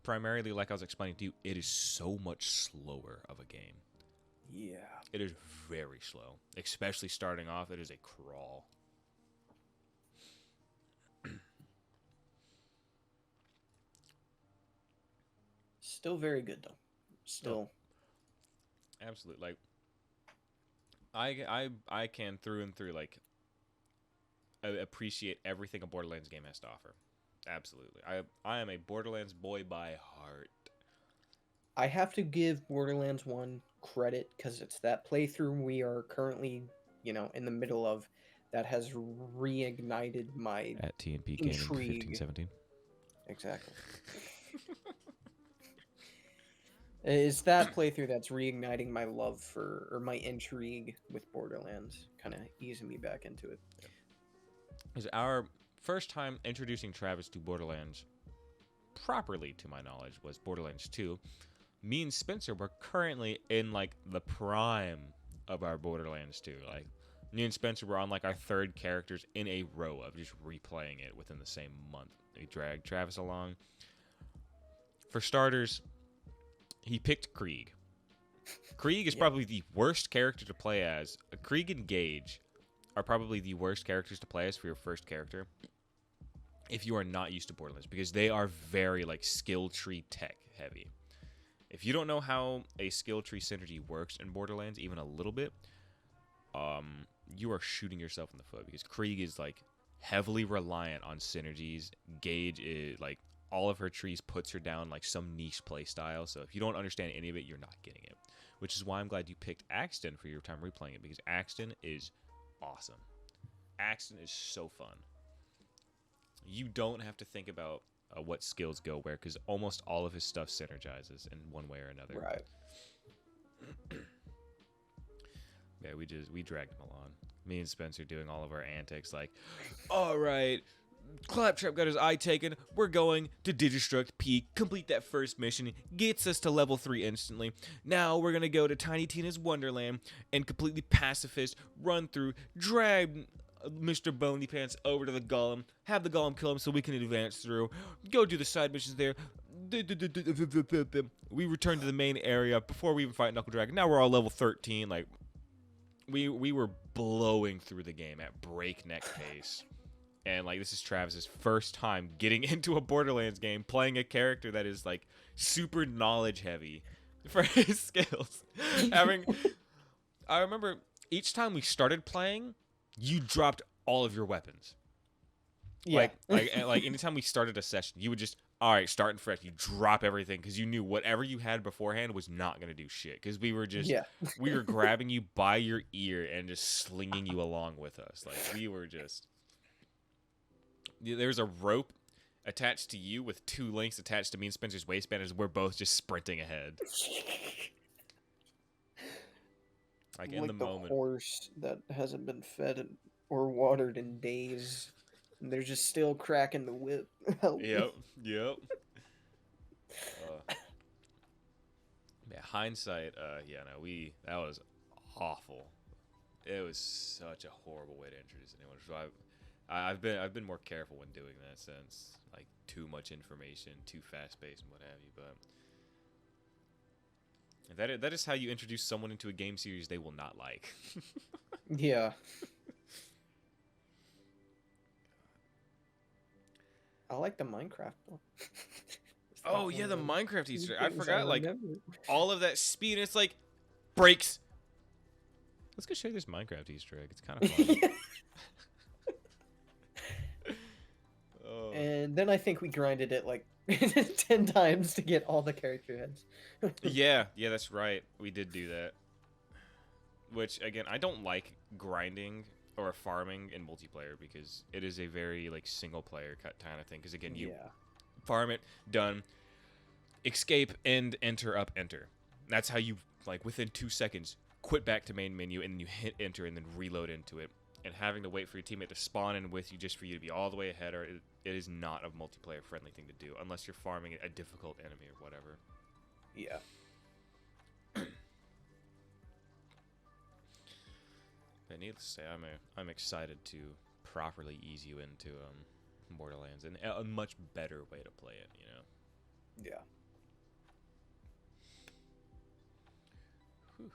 Primarily, like I was explaining to you, it is so much slower of a game. Yeah. It is very slow. Especially starting off, it is a crawl. Still very good though. Still. Oh, absolutely. Like I can through and through like appreciate everything a Borderlands game has to offer. Absolutely. I am a Borderlands boy by heart. I have to give Borderlands 1 credit because it's that playthrough we are currently, in the middle of that has reignited my At TNP Gaming intrigue. 1517. Exactly. It's that playthrough that's reigniting my love for, or my intrigue with Borderlands, kind of easing me back into it. Is our first time introducing Travis to Borderlands properly, to my knowledge, was Borderlands 2. Me and Spencer were currently in like the prime of our Borderlands 2. Like me and Spencer were on like our 3rd characters in a row of just replaying it within the same month. We dragged Travis along. For starters, he picked Krieg. Krieg is probably the worst character to play as. Krieg and Gage are probably the worst characters to play as for your first character if you are not used to Borderlands, because they are very like skill tree tech heavy. If you don't know how a skill tree synergy works in Borderlands even a little bit, you are shooting yourself in the foot, because Krieg is like heavily reliant on synergies. Gage is like all of her trees puts her down like some niche play style. So if you don't understand any of it, you're not getting it. Which is why I'm glad you picked Axton for your time replaying it, because Axton is awesome. Axton is so fun. You don't have to think about what skills go where, because almost all of his stuff synergizes in one way or another. Right. Yeah, we dragged him along. Me and Spencer doing all of our antics like, all right, Claptrap got his eye taken. We're going to Digistruct Peak, complete that first mission, gets us to level 3 instantly. Now we're going to go to Tiny Tina's Wonderland and completely pacifist, run through, drag Mr. Boney Pants over to the Golem, have the Golem kill him so we can advance through, go do the side missions there. We return to the main area before we even fight Knuckle Dragon. Now we're all level 13. Like, we were blowing through the game at breakneck pace. And, like, this is Travis's first time getting into a Borderlands game, playing a character that is, like, super knowledge-heavy for his skills. I remember each time we started playing, you dropped all of your weapons. Yeah. Like anytime we started a session, you would just, all right, starting fresh. You drop everything because you knew whatever you had beforehand was not going to do shit. Because we were just, we were grabbing you by your ear and just slinging you along with us. Like, we were just... There's a rope attached to you with 2 links attached to me and Spencer's waistband as we're both just sprinting ahead. Like in the moment. Horse that hasn't been fed or watered in days. And they're just still cracking the whip. Yep. Yeah, hindsight, that was awful. It was such a horrible way to introduce anyone. So I've been more careful when doing that since, like, too much information, too fast paced and what have you, but that is how you introduce someone into a game series they will not like. Yeah. I like the Minecraft though. Oh yeah, the Minecraft Easter egg. I forgot, like, all of that speed, and it's like breaks. Let's go show you this Minecraft Easter egg. It's kind of fun. And then I think we grinded it like 10 times to get all the character heads. yeah, that's right. We did do that. Which, again, I don't like grinding or farming in multiplayer, because it is a very like single player kind of thing. Because again, you farm it, done, escape, end, enter, up, enter. That's how you, like, within 2 seconds, quit back to main menu, and then you hit enter and then reload into it. And having to wait for your teammate to spawn in with you just for you to be all the way ahead, or it is not a multiplayer friendly thing to do unless you're farming a difficult enemy or whatever. Yeah. But needless to say, I'm excited to properly ease you into Borderlands, and a much better way to play it, you know. Yeah. Whew.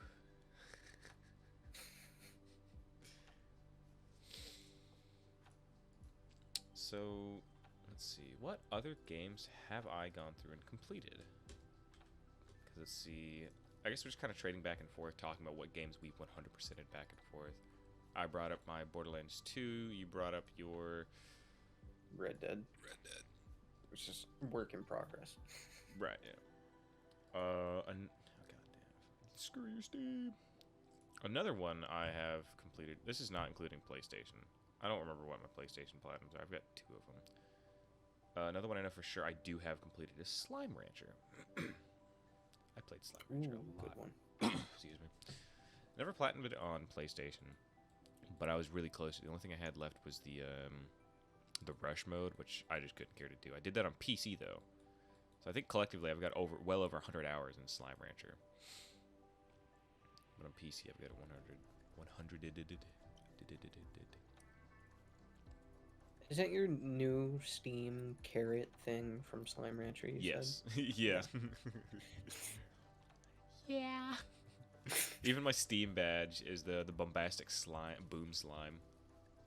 So, let's see. What other games have I gone through and completed? Because let's see. I guess we're just kind of trading back and forth, talking about what games we've 100%ed back and forth. I brought up my Borderlands 2. You brought up your Red Dead. Which is work in progress. Right, yeah. Oh, goddamn. Screw you, Steve. Another one I have completed. This is not including PlayStation. I don't remember what my PlayStation Platinums are. I've got 2 of them. Another one I know for sure I do have completed is Slime Rancher. I played Slime Rancher a lot. Good one. Excuse me. Never platinumed it on PlayStation, but I was really close. The only thing I had left was the rush mode, which I just couldn't care to do. I did that on PC though, so I think collectively I've got well over 100 hours in Slime Rancher. But on PC I've got 100. Isn't your new Steam carrot thing from Slime Rancher? Yes. Yeah. Yeah. Even my Steam badge is the bombastic slime, boom slime,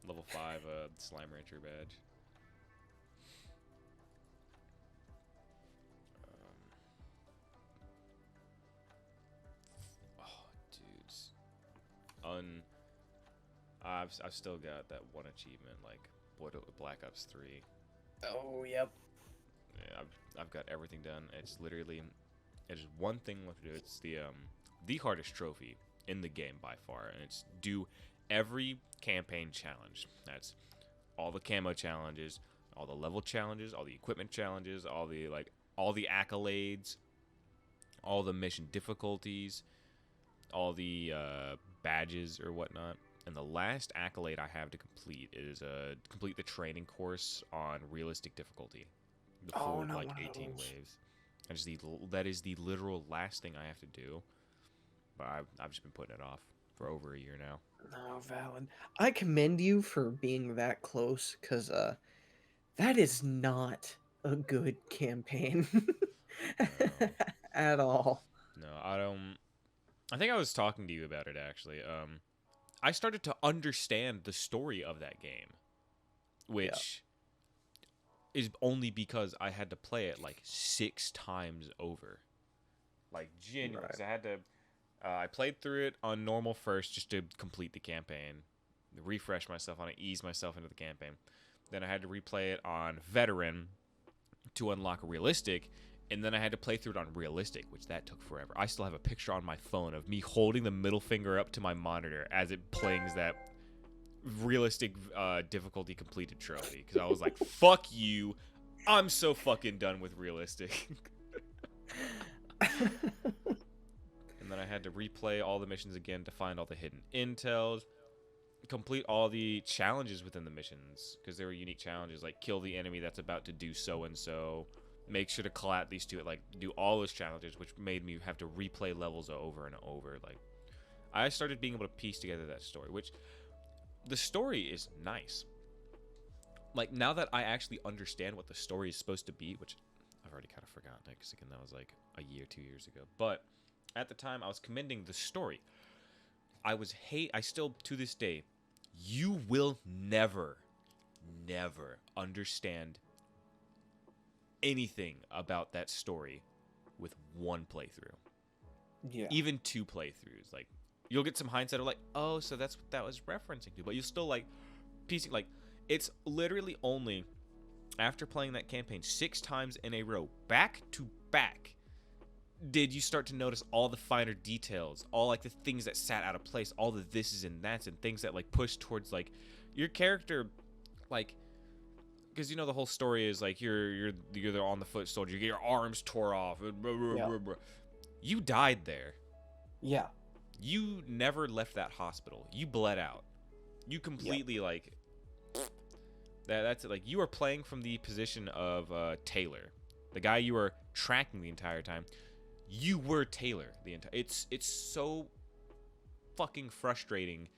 level 5 Slime Rancher badge. Oh, dudes. I've still got that one achievement, like Black Ops 3. Oh, yep. Yeah, I've got everything done. It's literally, it's one thing left to do. It's the hardest trophy in the game by far, and it's do every campaign challenge. That's all the camo challenges, all the level challenges, all the equipment challenges, all the accolades, all the mission difficulties, all the badges or whatnot. And the last accolade I have to complete is complete the training course on realistic difficulty. The full, 18 waves. That is the literal last thing I have to do. But I've just been putting it off for over a year now. No, valid. I commend you for being that close, because that is not a good campaign. No. At all. No, I don't. I think I was talking to you about it, actually. I started to understand the story of that game, which is only because I had to play it like 6 times over. Like, genuinely. Right. I had to. I played through it on normal first just to complete the campaign, refresh myself on it, ease myself into the campaign. Then I had to replay it on veteran to unlock realistic, and then I had to play through it on realistic, which that took forever. I still have a picture on my phone of me holding the middle finger up to my monitor as it plings that realistic difficulty completed trophy, because I was like, fuck you, I'm so fucking done with realistic. And then I had to replay all the missions again to find all the hidden intels, complete all the challenges within the missions, because there were unique challenges, like kill the enemy that's about to do so-and-so, make sure to collab these two, like do all those challenges, which made me have to replay levels over and over. Like, I started being able to piece together that story, which the story is nice. Like, now that I actually understand what the story is supposed to be, which I've already kind of forgotten, because again, that was like a year, 2 years ago, but at the time I was commending the story. I still to this day, you will never understand anything about that story with one playthrough. Yeah. Even 2 playthroughs. Like, you'll get some hindsight of like, oh, so that's what that was referencing to. But you'll still like piecing, like, it's literally only after playing that campaign 6 times in a row, back to back, did you start to notice all the finer details, all like the things that sat out of place, all the thises and that's and things that like push towards like your character, like, because you know the whole story is like you're the on the foot soldier, you get your arms tore off, and blah, blah, blah, blah. You died there. Yeah. You never left that hospital. You bled out. You completely like that's it. Like you are playing from the position of Taylor, the guy you were tracking the entire time. You were Taylor the entire. It's so fucking frustrating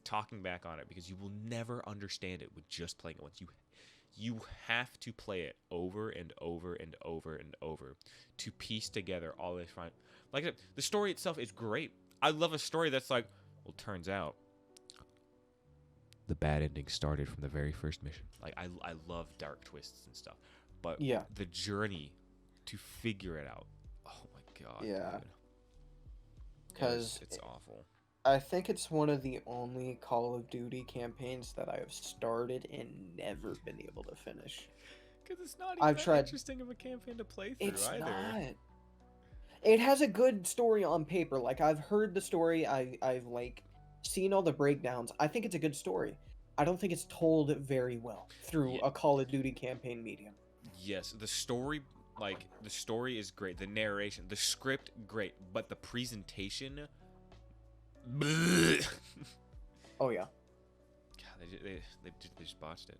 talking back on it because you will never understand it with just playing it once. You have to play it over and over and over and over to piece together all this fine. Like I said, the story itself is great. I love a story that's like, well, turns out the bad ending started from the very first mission. Like I love dark twists and stuff, but the journey to figure it out. Oh my god. Yeah. Because it's awful. I think it's one of the only Call of Duty campaigns that I have started and never been able to finish. Because it's not even that interesting of a campaign to play through it's either. Not. It has a good story on paper. Like I've heard the story, I've like seen all the breakdowns. I think it's a good story. I don't think it's told very well through a Call of Duty campaign medium. Yes, the story is great. The narration, the script, great, but the presentation. Oh yeah. God, they just botched it.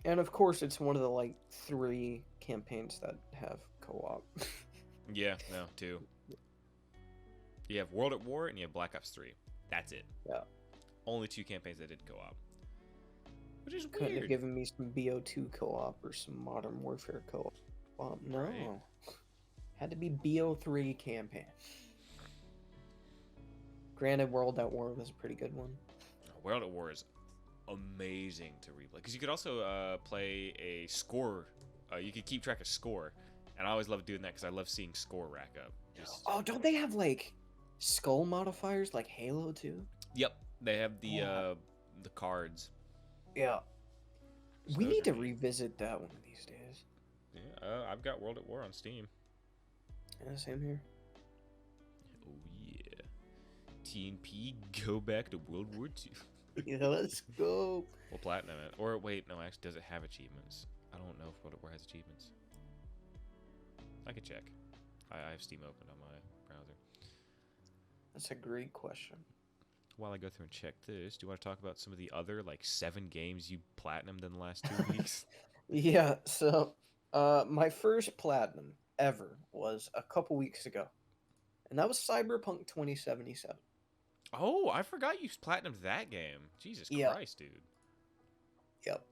And of course, it's one of the like 3 campaigns that have co-op. Yeah, no, 2. You have World at War and you have Black Ops 3. That's it. Yeah. Only 2 campaigns that did co-op. Which is Couldn't weird. have given me some BO2 co-op or some Modern Warfare co-op. No. Right. Had to be BO3 campaign. Granted, World at War was a pretty good one. World at War is amazing to replay. Because you could also play a score. You could keep track of score. And I always love doing that because I love seeing score rack up. Oh, don't they have, like, skull modifiers like Halo too? Yep. They have the cards. Yeah. So we need to neat. revisit that one of these days. Yeah, I've got World at War on Steam. Yeah, same here. Oh, yeah. TNP, go back to World War II. Yeah, let's go. We'll platinum it. Or wait, no, actually, does it have achievements? I don't know if World at War has achievements. I could check. I have Steam open on my browser. That's a great question. While I go through and check this, do you want to talk about some of the other, like, 7 games you platinumed in the last 2 weeks? Yeah, so my first platinum ever was a couple weeks ago. And that was Cyberpunk 2077. Oh, I forgot you platinumed that game. Jesus Christ, dude. Yep.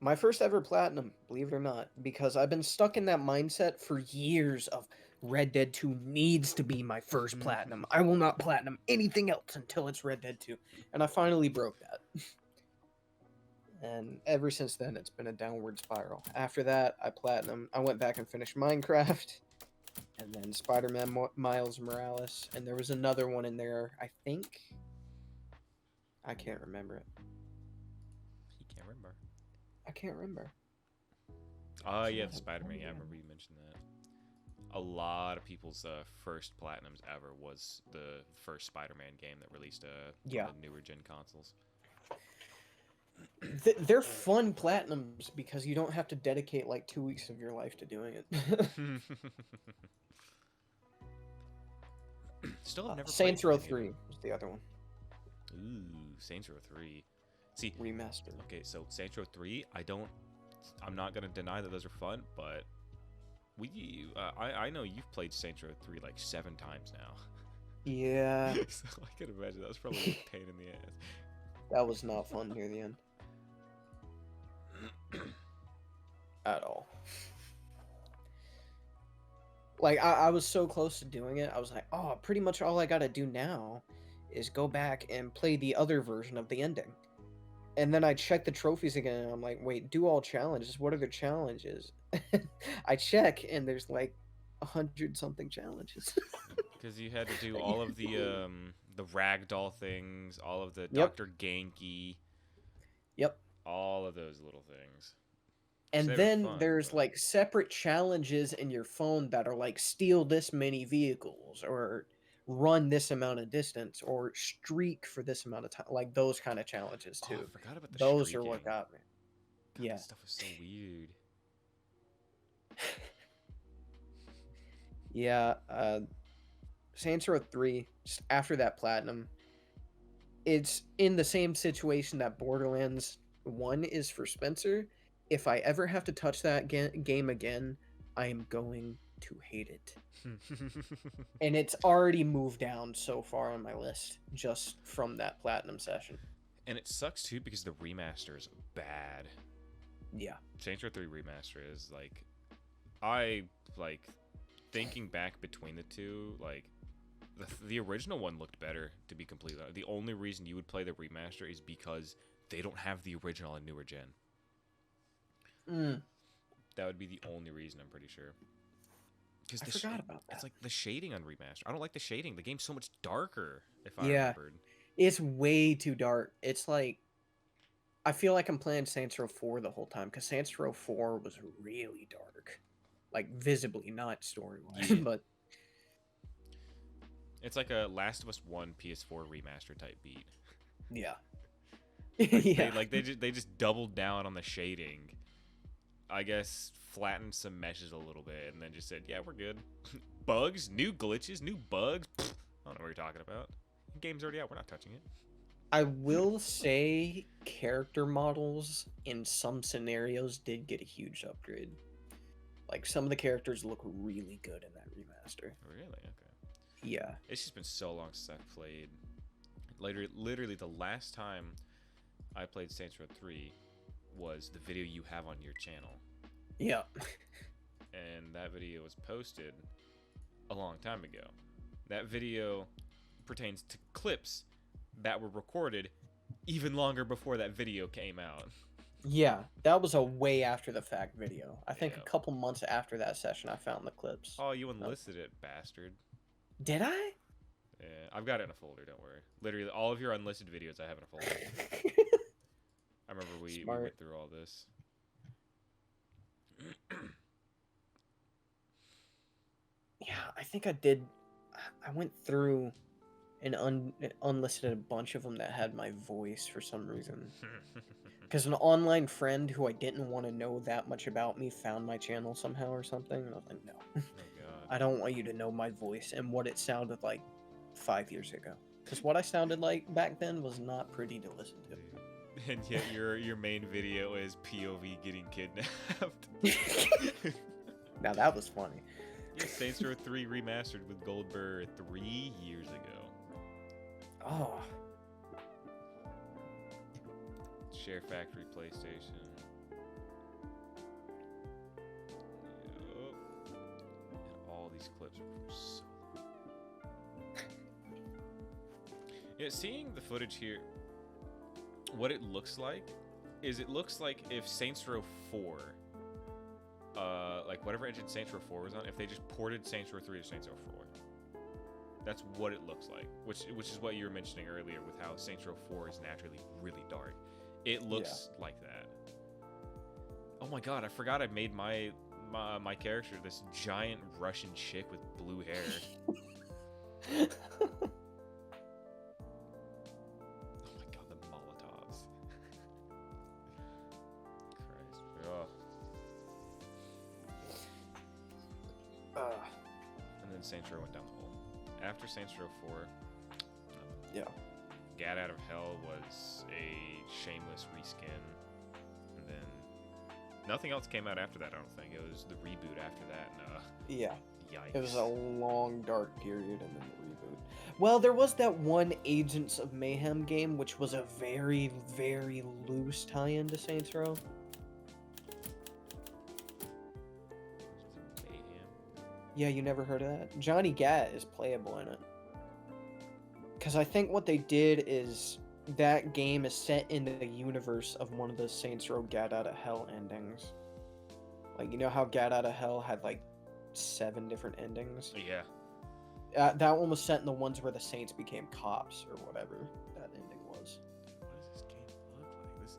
My first ever platinum, believe it or not, because I've been stuck in that mindset for years of Red Dead 2 needs to be my first platinum. I will not platinum anything else until it's Red Dead 2. And I finally broke that. And ever since then, it's been a downward spiral. After that, I went back and finished Minecraft. And then Spider-Man Miles Morales. And there was another one in there, I think. I can't remember it. You can't remember. I can't remember. Oh, yeah, the Spider-Man. Yeah, I remember you mentioned that. A lot of people's first platinums ever was the first Spider-Man game that released on the newer gen consoles. They're fun platinums because you don't have to dedicate like 2 weeks of your life to doing it. Still have never Saints played Row 3 was the other one. Ooh, Saints Row 3. See, Remastered. Okay, so Saints Row 3, I'm not gonna deny that those are fun, but I know you've played Saints Row 3 like 7 times now. Yeah. So I can imagine that was probably a pain in the ass. That was not fun near the end. At all. Like, I was so close to doing it, I was like, oh, pretty much all I gotta do now is go back and play the other version of the ending. And then I check the trophies again, and I'm like, wait, do all challenges? What are the challenges? I check, and there's like 100-something challenges. Because you had to do all of the ragdoll things, all of the Dr. Genki. Yep. All of those little things. And Just have it then fun, there's but- like separate challenges in your phone that are like steal this many vehicles or run this amount of distance or streak for this amount of time. Like those kind of challenges Oh, too. I forgot about the Those are what streaking. got me. God, Yeah. that stuff was so weird. Yeah, Saints Row 3, just after that platinum, it's in the same situation that Borderlands 1 is for Spencer. If I ever have to touch that game again, I am going to hate it. And it's already moved down so far on my list just from that platinum session. And it sucks too because the remaster is bad. Yeah. Saints Row 3 remaster is like, I like thinking back between the two, like the original one looked better, to be completely honest. The only reason you would play the remaster is because they don't have the original on newer gen. That would be the only reason, I'm pretty sure. Because I forgot about that. It's like the shading on remaster. I don't like the shading. The game's so much darker, if I Yeah. remembered. It's way too dark. It's like, I feel like I'm playing Saints Row 4 the whole time because Saints Row 4 was really dark. Like, visibly, not story-wise, Yeah. but... It's like a Last of Us 1 PS4 remaster type beat. Yeah. Yeah. They just doubled down on the shading. I guess flattened some meshes a little bit and then just said, yeah, we're good. Bugs, new glitches, new bugs. Pfft, I don't know what you're talking about. The game's already out. We're not touching it. I will say character models in some scenarios did get a huge upgrade. Like, some of the characters look really good in that remaster. Really? Okay. Yeah. It's just been so long since I've played. Literally, the last time I played Saints Row 3 was the video you have on your channel. Yeah. And that video was posted a long time ago. That video pertains to clips that were recorded even longer before that video came out. Yeah, that was a way after the fact video. I think Yeah. a couple months after that session I found the clips. Oh, you enlisted it, bastard. Did I? Yeah, I've got it in a folder, don't worry. Literally, all of your unlisted videos I have in a folder. I remember we went through all this. Yeah, I think I did. I went through and unlisted a bunch of them that had my voice for some reason. Because an online friend who I didn't want to know that much about me found my channel somehow or something. And I was like, no. Oh, God. I don't want you to know my voice and what it sounded like 5 years ago. Because what I sounded like back then was not pretty to listen to. And yet your main video is POV getting kidnapped. Now that was funny. Yeah, Saints Row 3 remastered with Goldberg 3 years ago. Oh. Share Factory PlayStation. Yup. And all these clips are from so long. Yeah, seeing the footage here, what it looks like is it looks like if Saints Row 4, like whatever engine Saints Row 4 was on, if they just ported Saints Row 3 to Saints Row 4. That's what it looks like, which is what you were mentioning earlier with how Saints Row 4 is naturally really dark. It looks like that. Oh my god, I forgot I made my character this giant Russian chick with blue hair. Oh my god, the Molotovs. Christ. Oh. And then Saints Row went down the hole. After Saints Row 4, Yeah. Gat Out of Hell was a shameless reskin, and then nothing else came out after that. I don't think it was the reboot after that. And, Yeah. yikes! It was a long, dark period and then the reboot. Well, there was that one Agents of Mayhem game, which was a very, very loose tie-in to Saints Row. Mayhem. Yeah, you never heard of that? Johnny Gat is playable in it. Because I think what they did is that game is set in the universe of one of the Saints Row Gat Out of Hell endings. Like, you know how Gat Out of Hell had like 7 different endings? Yeah. That one was set in the ones where the Saints became cops or whatever that ending was. What does this game look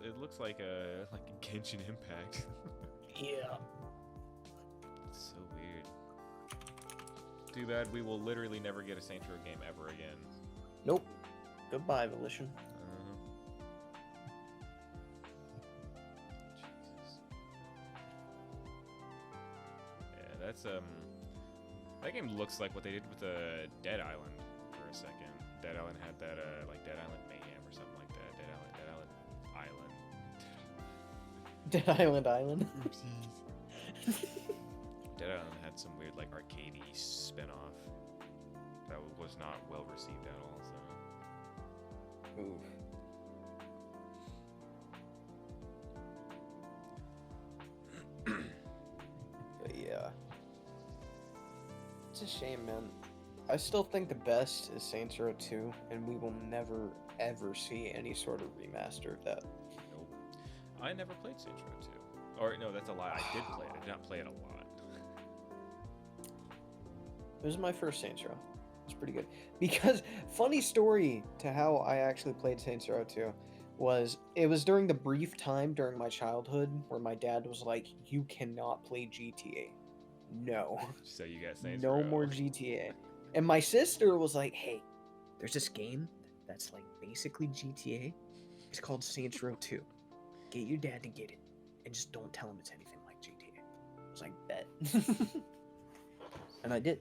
like? It looks like a Genshin Impact. Yeah. It's so weird. Too bad we will literally never get a Saints Row game ever again. Nope. Goodbye, Volition. Jesus. Yeah, that's that game looks like what they did with Dead Island for a second. Dead Island had that like Dead Island Mayhem or something like that. Dead Island Island. Dead Island had some weird like arcadey spin-off that was not well received at all. So. Oof. But yeah. It's a shame, man. I still think the best is Saints Row 2, and we will never, ever see any sort of remaster of that. Nope. I never played Saints Row 2. Or, no, that's a lie. I did play it. I did not play it a lot. It was my first Saints Row. It's pretty good. Because, funny story to how I actually played Saints Row 2 was, it was during the brief time during my childhood where my dad was like, you cannot play GTA. No. So you got Saints No Row. more GTA. And my sister was like, hey, there's this game that's like basically GTA. It's called Saints Row 2. Get your dad to get it. And just don't tell him it's anything like GTA. I was like, bet. And I did.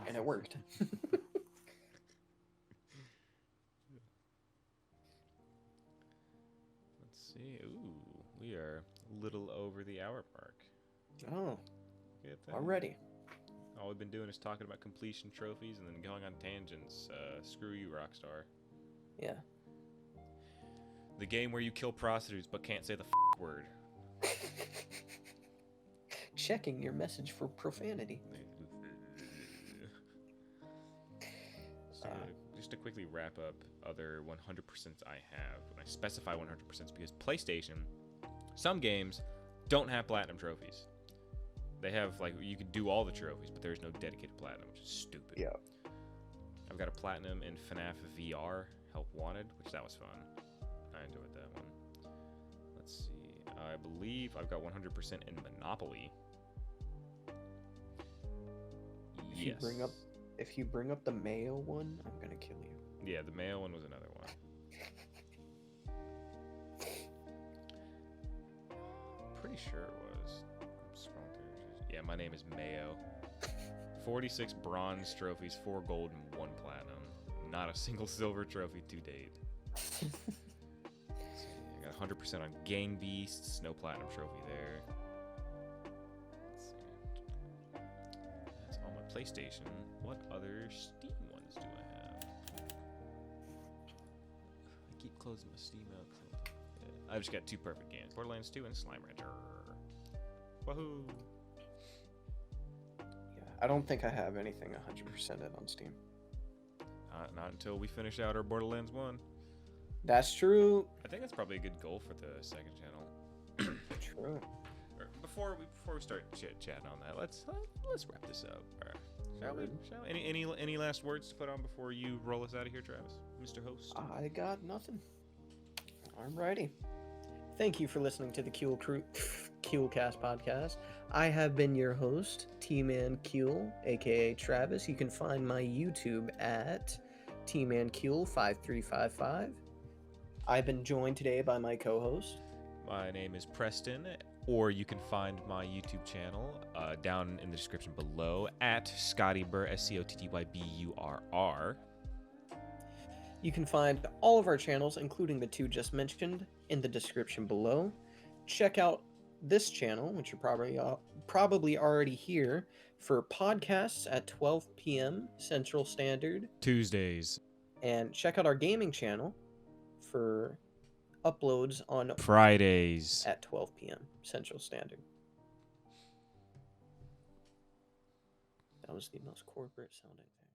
And it worked. Let's see. Ooh, we are a little over the hour mark. Oh, Get that. already. All we've been doing is talking about completion trophies and then going on tangents. Screw you, Rockstar. Yeah. The game where you kill prostitutes but can't say the word. Checking your message for profanity. So, just to quickly wrap up other 100%s I have. When I specify 100% because PlayStation, some games don't have platinum trophies. They have, like, you can do all the trophies, but there's no dedicated platinum, which is stupid. Yeah. I've got a platinum in FNAF VR, Help Wanted, which that was fun. I enjoyed that one. Let's see. I believe I've got 100% in Monopoly. If you bring up the Mayo one, I'm gonna kill you. Yeah, the Mayo one was another one. Pretty sure it was. I'm scrolling through. Yeah, my name is Mayo. 46 bronze trophies, 4 gold, and 1 platinum. Not a single silver trophy to date. I got 100% on Gang Beasts, no platinum trophy there. Let's see. That's on my PlayStation. What other Steam ones do I have? I keep closing my Steam out. I've just got 2 perfect games. Borderlands 2 and Slime Rancher. Woohoo! Yeah, I don't think I have anything 100% in on Steam. Not until we finish out our Borderlands 1. That's true. I think that's probably a good goal for the second channel. True. Before we start chit-chatting on that, let's wrap this up. All right. Shall we? Any last words to put on before you roll us out of here, Travis, Mr. Host? I got nothing. Alrighty. Thank you for listening to the Kewlcast podcast. I have been your host, T-Man Kewl, aka Travis. You can find my YouTube at T-Man Kewl 5355. I've been joined today by my co-host. My name is Preston, or you can find my YouTube channel down in the description below at Scottyburr, SCOTTYBURR. You can find all of our channels, including the 2 just mentioned, in the description below. Check out this channel, which you're probably already here, for podcasts at 12 p.m. Central Standard. Tuesdays. And check out our gaming channel for uploads on Fridays at 12 p.m. Central Standard. That was the most corporate sounding thing.